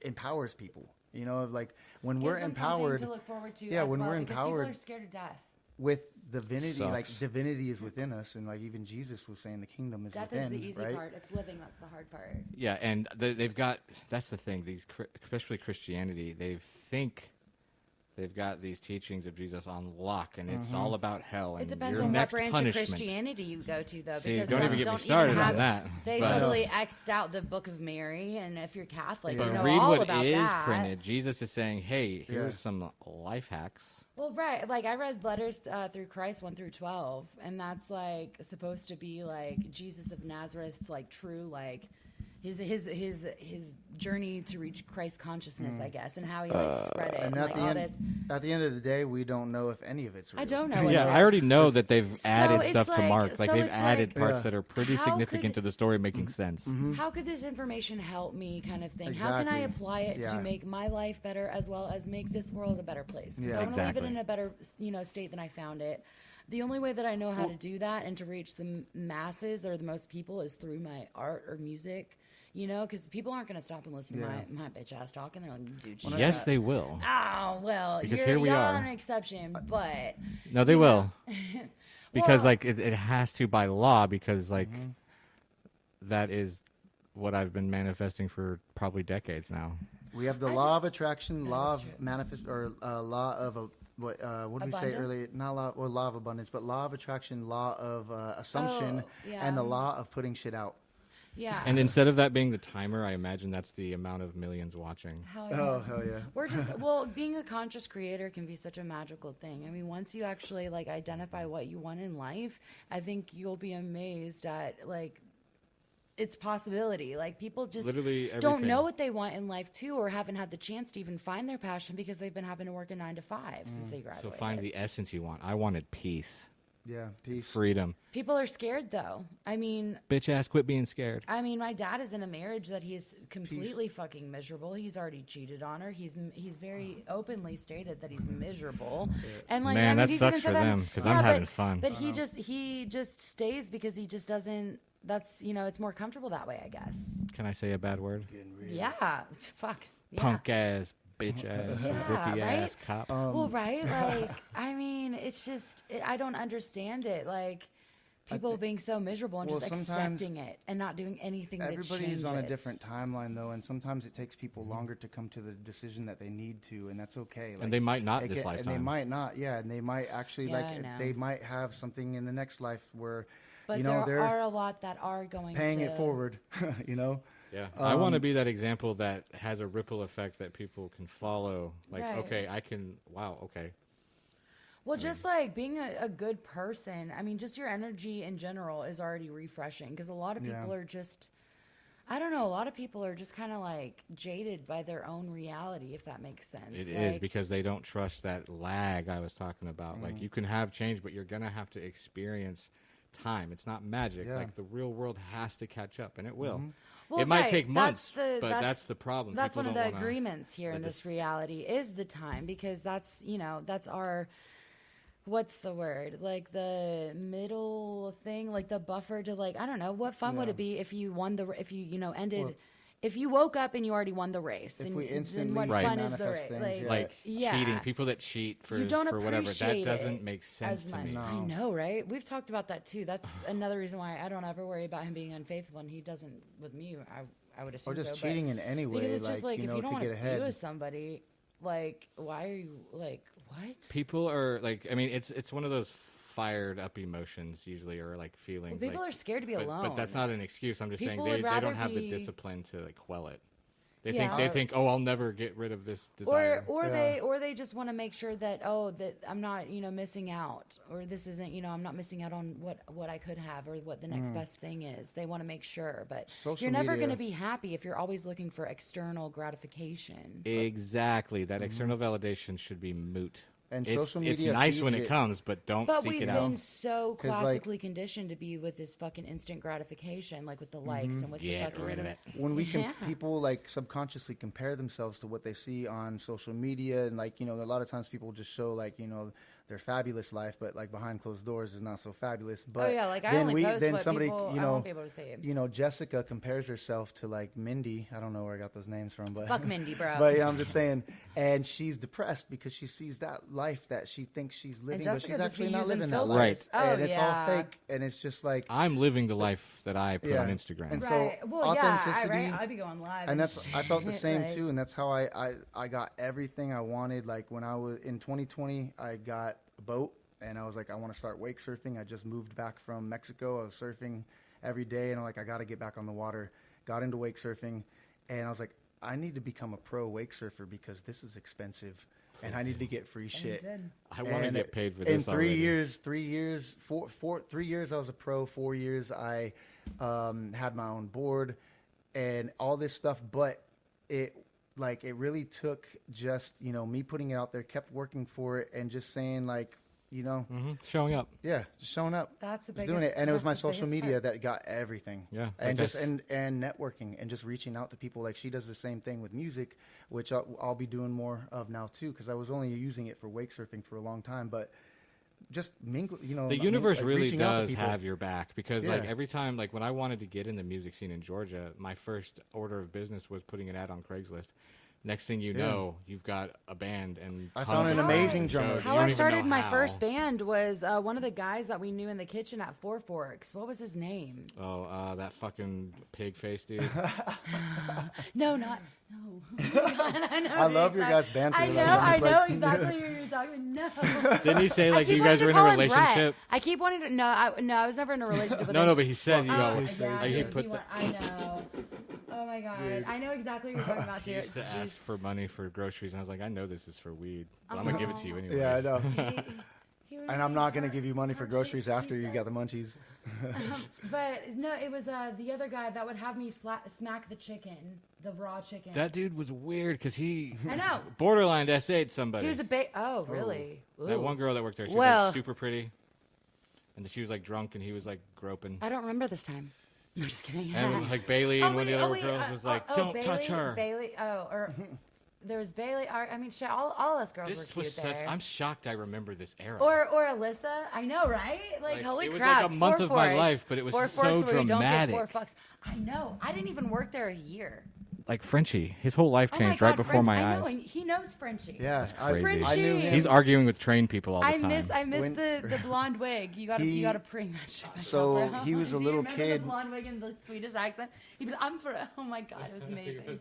empowers people, you know, like when we're Gives them empowered. something to look forward to. Yeah, as when well, we're because empowered people are scared of death. with divinity, like Sucks. divinity is within us, and like even Jesus was saying the kingdom is Death within, is the easy right? part. It's living that's the hard part. Yeah, and they've got. That's the thing. These, especially Christianity, they think they've got these teachings of Jesus on lock, and it's all about hell and It depends your on what next branch punishment. of Christianity you go to, though. See, because don't some even get me don't started even on have, that, They but- totally X'd out the Book of Mary, and if you're Catholic, But you know read all what about is that. printed. Jesus is saying, "Hey, here's Yeah. some life hacks." Well, right. Like, I read letters through Christ 1 through 12, and that's like supposed to be like Jesus of Nazareth's like true like his journey to reach Christ consciousness, I guess, and how he like spread it, and And like all this. at the end of the day, we don't know if any of it's real. I don't know. Yeah, Is I it? already know that they've So added it's stuff to like- Mark. Like so they've it's added like- parts Yeah. that are pretty How significant could- to the story, making sense. How could this information help me, kind of thing? How can I Exactly. apply it Yeah. to make my life better, as well as make this world a better place? 'Cause Yeah. I want to leave Exactly. it in a better, state than I found it. The only way that I know how to do that and to reach the masses or the most people is through my art or music. Because people aren't going to stop and listen to my bitch ass talk, and they're like, dude, shut Yes, up. they will. Oh, well, Because you're, here we y'all are. an exception, but No, they will. Because Well- like it has to by law, because like that is what I've been manifesting for probably decades now. We have the law of attraction, law of manifest, or law of what did we say Abundance? earlier? Not law of abundance, but law of attraction, law of assumption, Oh, yeah. and the law of putting shit out. Yeah. And instead of that being the timer, I imagine that's the amount of millions watching. Hell Oh, hell yeah. We're just being a conscious creator can be such a magical thing. I mean, once you actually like identify what you want in life, I think you'll be amazed at like its possibility. Like people just Literally don't everything. know what they want in life too, or haven't had the chance to even find their passion because they've been having to work a 9 to 5 since they So graduated. find the essence you want. I wanted peace, Yeah, peace. freedom. People are scared though. I mean, Bitch ass, quit being scared. my dad is in a marriage that he's completely fucking miserable. He's already cheated on her. He's very openly stated that he's miserable. And like, Man, I mean, that he's sucks even for said that- them, 'cause I'm having fun. But he just stays because he just doesn't. That's it's more comfortable that way, I guess. Can I say a bad word? Yeah, fuck. Yeah. Punk ass, bitch ass, Yeah, rookie right? ass cop. Well, right? Like, I mean, it's just I don't understand it. Like. People being so miserable and well, just sometimes accepting it and not doing anything to change it. Everybody's on a different timeline, though, and sometimes it takes people longer to come to the decision that they need to, and that's okay. Like, And they might not this and lifetime. they might not, yeah, and they might actually, Yeah, I know. they might have something in the next life where, But there there are a lot that are going paying to it forward, Yeah, I want to be that example that has a ripple effect that people can follow. Like, Right. okay, I can. Wow, okay. Well, just like being a good person, I mean, just your energy in general is already refreshing because a lot of people are just, I don't know, a lot of people are just kind of like jaded by their own reality, if that makes sense. It is because they don't trust that lag I was talking about. Like, you can have change, but you're gonna have to experience time. It's not magic. Yeah. Like the real world has to catch up, and it will. Well, It might right. take months, That's but that's the problem. That's People one of don't the wanna agreements here let in this this- reality is the time because that's that's our. What's the word? Like the middle thing, like the buffer to like I don't know. What fun would it be if you won if you ended, Well, if you woke up and you already won the race? if and we then instantly what Right. fun is the manifest race? things, like yeah. cheating. People that cheat for You don't whatever, that appreciate doesn't it make sense as to much. me. I know, right? We've talked about that too. That's another reason why I don't ever worry about him being unfaithful, and he doesn't with me. I would assume or just so, but- cheating in any way, because it's just like if you don't to want get to be ahead. with somebody, like why are you like what? People are like, I mean, it's one of those fired up emotions usually, or like feelings. Well, people like, are scared to be but, alone. But that's not an excuse. I'm just People saying would they rather don't have the be- discipline to like quell it. They Yeah. think, oh, I'll never get rid of this desire. Or they just want to make sure that that I'm not missing out, or this isn't I'm not missing out on what I could have, or what the next best thing is. They want to make sure, but Social you're never media- going to be happy if you're always looking for external gratification. Exactly. That external validation should be moot. And it's, social it's media nice when feeds it it. comes, but don't But seek we've it been out. so 'Cause, like- classically conditioned to be with this fucking instant gratification, like with the likes and with the Get fucking rid of it. When we can, Yeah. people like subconsciously compare themselves to what they see on social media, and like a lot of times people just show like their fabulous life, but like behind closed doors is not so fabulous. But Oh yeah, like I then only post then what somebody people I won't be able to see it. Jessica compares herself to like Mindy. I don't know where I got those names from, but Fuck Mindy, bro. But I'm just saying, and she's depressed because she sees that life that she thinks she's living, but Jessica she's just be actually not using living that filters. life. Oh, And it's all yeah. fake, and it's just like. I'm living the life that I put on Yeah. Instagram. And so Right. Well, yeah, authenticity, I'd be going live. and that's I felt the shit, same like- too, and that's how I got everything I wanted. Like when I was in 2020, I got a boat, and I was like, I want to start wake surfing. I just moved back from Mexico. I was surfing every day, and I'm like, I got to get back on the water. Got into wake surfing, and I was like, I need to become a pro wake surfer because this is expensive, and I need to get free shit. I want to And get paid for in this 3 already. years, 3 years, I was a pro. 4 years, I had my own board and all this stuff. But it really took just me putting it out there, kept working for it, and just saying like Showing up. yeah, just showing up. That's the just doing biggest- it, and it was that's my the social biggest media part. that got everything. Yeah, and like just and networking and just reaching out to people. Like she does the same thing with music, which I'll be doing more of now too, because I was only using it for wake surfing for a long time, but just mingle. The universe really reaching out to does people. have your back because Yeah. like every time, like when I wanted to get in the music scene in Georgia, my first order of business was putting an ad on Craigslist. Next thing you know, you've got a band and I tons found of an friends amazing and drummer. shows. You How don't I even started know my how. first band was one of the guys that we knew in the kitchen at Four Forks. What was his name? Oh, that fucking pig face dude. No. I know. I love your guys' band I together. know It's like- exactly who you're talking don't even know. Didn't he say I like keep you wanting guys to were in a call him Brett. relationship? I keep wanting to. No, I was never in a relationship with him. No, but he said you Oh, know. yeah, Like he dude, put the. I know. Oh my god, I know exactly what you're talking about He too. used to Jeez. ask for money for groceries, and I was like, I know this is for weed, but I'm gonna give it to you anyway. Yeah, I know. He would And I'm make not gonna her- give you money for her groceries chicken after you got the munchies. But no, it was the other guy that would have me smack the chicken, the raw chicken. That dude was weird because he I know. borderline SA'd somebody. He was Oh, really? That Ooh. one girl that worked there, she was Well- like super pretty, and she was like drunk, and he was like groping. I don't remember this time. I'm just kidding. And like Bailey and one of the other girls was like, "Don't touch her." Bailey. Or there was Bailey. I mean, shit, all of us girls were This cute was such. there. I'm shocked. I remember this era. Or Alyssa. I know, right? Like holy it was crap! like a month 4 of my fours. life, but it was 4 so fours where you don't get dramatic. 4 fucks. I know. I didn't even work there a year. Like Frenchie, his whole life Oh changed my right God, before my I eyes. know, and he knows Frenchie. Yeah, crazy. Frenchie. I knew him. He's arguing with trained people all the I time. miss When- the blonde wig. You gotta bring that shit. back So up, bro. he was a Do you little remember kid. The blonde wig and the Swedish accent. He'd be like, I'm for. Oh my god, it was amazing.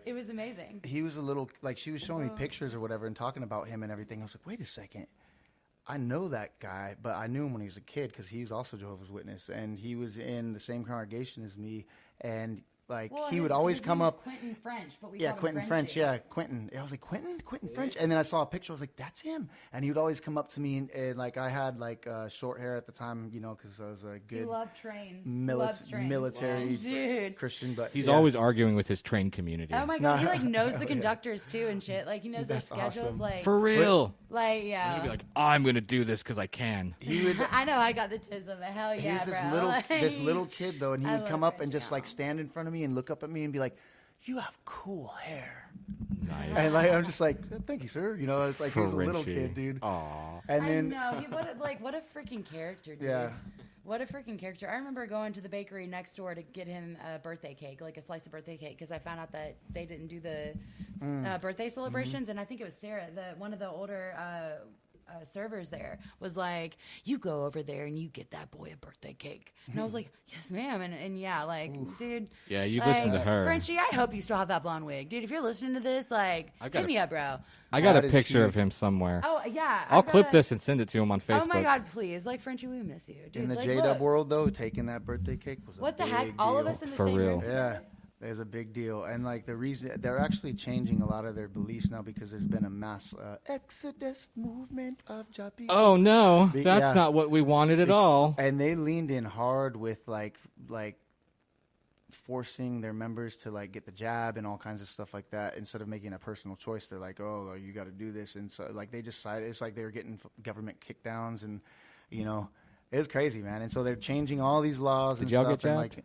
It was amazing. He was a little like she was showing me pictures or whatever and talking about him and everything. I was like, wait a second, I know that guy, but I knew him when he was a kid because he's also Jehovah's Witness and he was in the same congregation as me and. Like Well, he his- would always his come name was up. Quentin French, but we Yeah, called him Quentin French. Frenchie. Yeah, Quentin. I was like, Quentin French. And then I saw a picture. I was like, that's him. And he would always come up to me, and like I had like short hair at the time, you know, because I was a He good loved trains. He loves trains. military Dude. Christian. But He's yeah. always arguing with his trained community. Oh my god, he like knows the conductors too and shit. Like he knows their That's schedules. awesome. Like, For real. yeah. He'd be like, I'm gonna do this because I can. He would. I know I got the tism. Hell He yeah, was this bro. little Like, this little kid though, and he I would love come up and Frenchie, just like yeah. stand in front of me and look up at me and be like, "You have cool hair." Nice. And like I'm just like, "Thank you, sir." You know, it's like he was a little Frenchie. kid, dude. Aw. And I then know. What a freaking character, dude. Yeah. What a freaking character. I remember going to the bakery next door to get him a birthday cake, like a slice of birthday cake, because I found out that they didn't do the birthday celebrations. And I think it was Sarah, one of the older servers there, was like, you go over there and you get that boy a birthday cake. And I was like, yes, ma'am. And yeah, like, dude. Yeah, you like, listen to her. Frenchie, I hope you still have that blonde wig. Dude, if you're listening to this, like, I got hit a- me up, bro. I got a That is picture of huge. him somewhere. Oh, yeah. I'll I've got clip a- this and send it to him on Facebook. Oh my God, please! Like Frenchie, we miss you, dude. in the like, J Dub look, world though, taking that birthday cake was a what the big heck? All of deal. us in the For same real. room. Yeah, together? there's a big deal, and like the reason they're actually changing a lot of their beliefs now because there's been a mass exodus movement of Japi. Oh no, Be- that's yeah. not what we wanted at all. And they leaned in hard with like forcing their members to like get the jab and all kinds of stuff like that instead of making a personal choice. They're like, oh, you got to do this, and so like they decided it's like they were getting government kickdowns, and you know it was crazy, man. And so they're changing all these laws. Did and y'all stuff, get and jabbed? like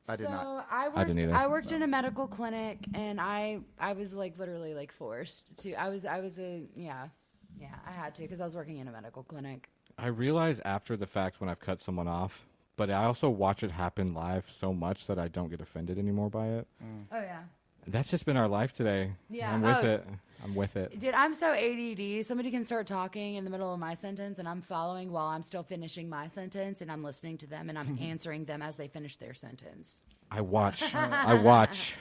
I did so not. I didn't either. I worked in a medical clinic, and I was like literally like forced to. I was a I had to because I was working in a medical clinic. I realize after the fact when I've cut someone off, but I also watch it happen live so much that I don't get offended anymore by it. Oh yeah. That's just been our life today. Yeah. I'm with Oh. it. I'm with it. Dude, I'm so ADD. Somebody can start talking in the middle of my sentence, and I'm following while I'm still finishing my sentence, and I'm listening to them, and I'm answering them as they finish their sentence. I watch. I watch.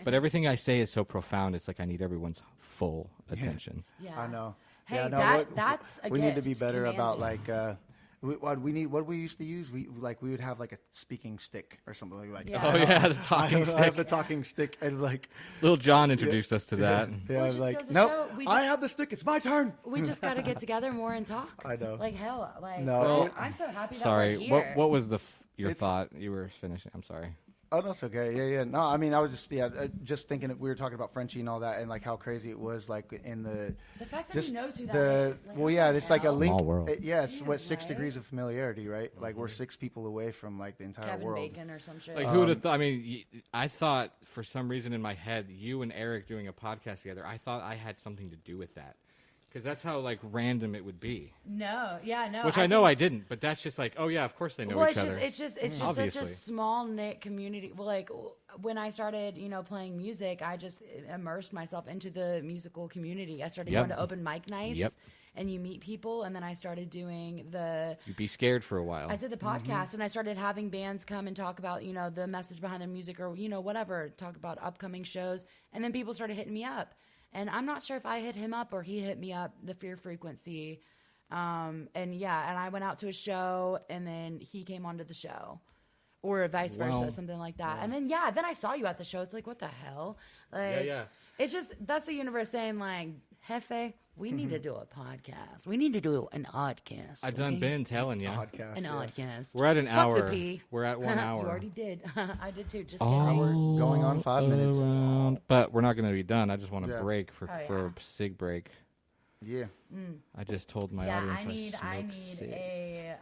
But everything I say is so profound. It's like I need everyone's full attention. Yeah. I know. Hey, yeah, no, that's a we need to be gift, better about commanding. like what we used to use. We would have like a speaking stick or something like. Yeah. Oh yeah, the talking I stick. have the talking stick and like Little John introduced us to that. yeah, Well, it just like goes to nope. show, we I just- have the stick. It's my turn. We just got to get together more and talk. I know. Like hell, like No. Well, I'm so happy that Sorry. we're here. What was the your It's- thought? You were finishing. I'm sorry. Oh, that's okay. Yeah. No, I mean, I was just thinking that we were talking about Frenchie and all that, and like how crazy it was, like in the fact that just he knows who that the is. Like, well, what yeah, the it's like a hell? link. Small world. Yeah, it's what Dude, 6 right? degrees of familiarity, right? Like we're 6 people away from like the entire Kevin world. Bacon or some shit. Like who would have thought? I mean, I thought for some reason in my head, you and Eric doing a podcast together. I thought I had something to do with that because that's how like random it would be. no, yeah, no. Which I know think- I didn't, but that's just like, oh yeah, of course they know well, each other. it's just such Obviously. a small knit community. Well, like when I started, playing music, I just immersed myself into the musical community. I started Yep. going to open mic nights, Yep. and you meet people, and then I started doing You'd be scared for a while. I did the podcast, and I started having bands come and talk about, the message behind their music or, whatever, talk about upcoming shows. And then people started hitting me up. And I'm not sure if I hit him up or he hit me up, the Fear Frequency. And I went out to a show, and then he came onto the show. Or vice versa, something like that. And then, then I saw you at the show. It's like, what the hell? Like, it's just, that's the universe saying, like, Jefe, we need to do a podcast. We need to do an oddcast. I've done been telling you. Podcast. An oddcast. We're at an Fuck hour. the P. We're at 1 hour. You already did. I did too. Just We're kidding. going on 5 minutes. But we're not going to be done. I just want to break for a cig break. Yeah. I just told my Yeah, audience I need smoke cigs. a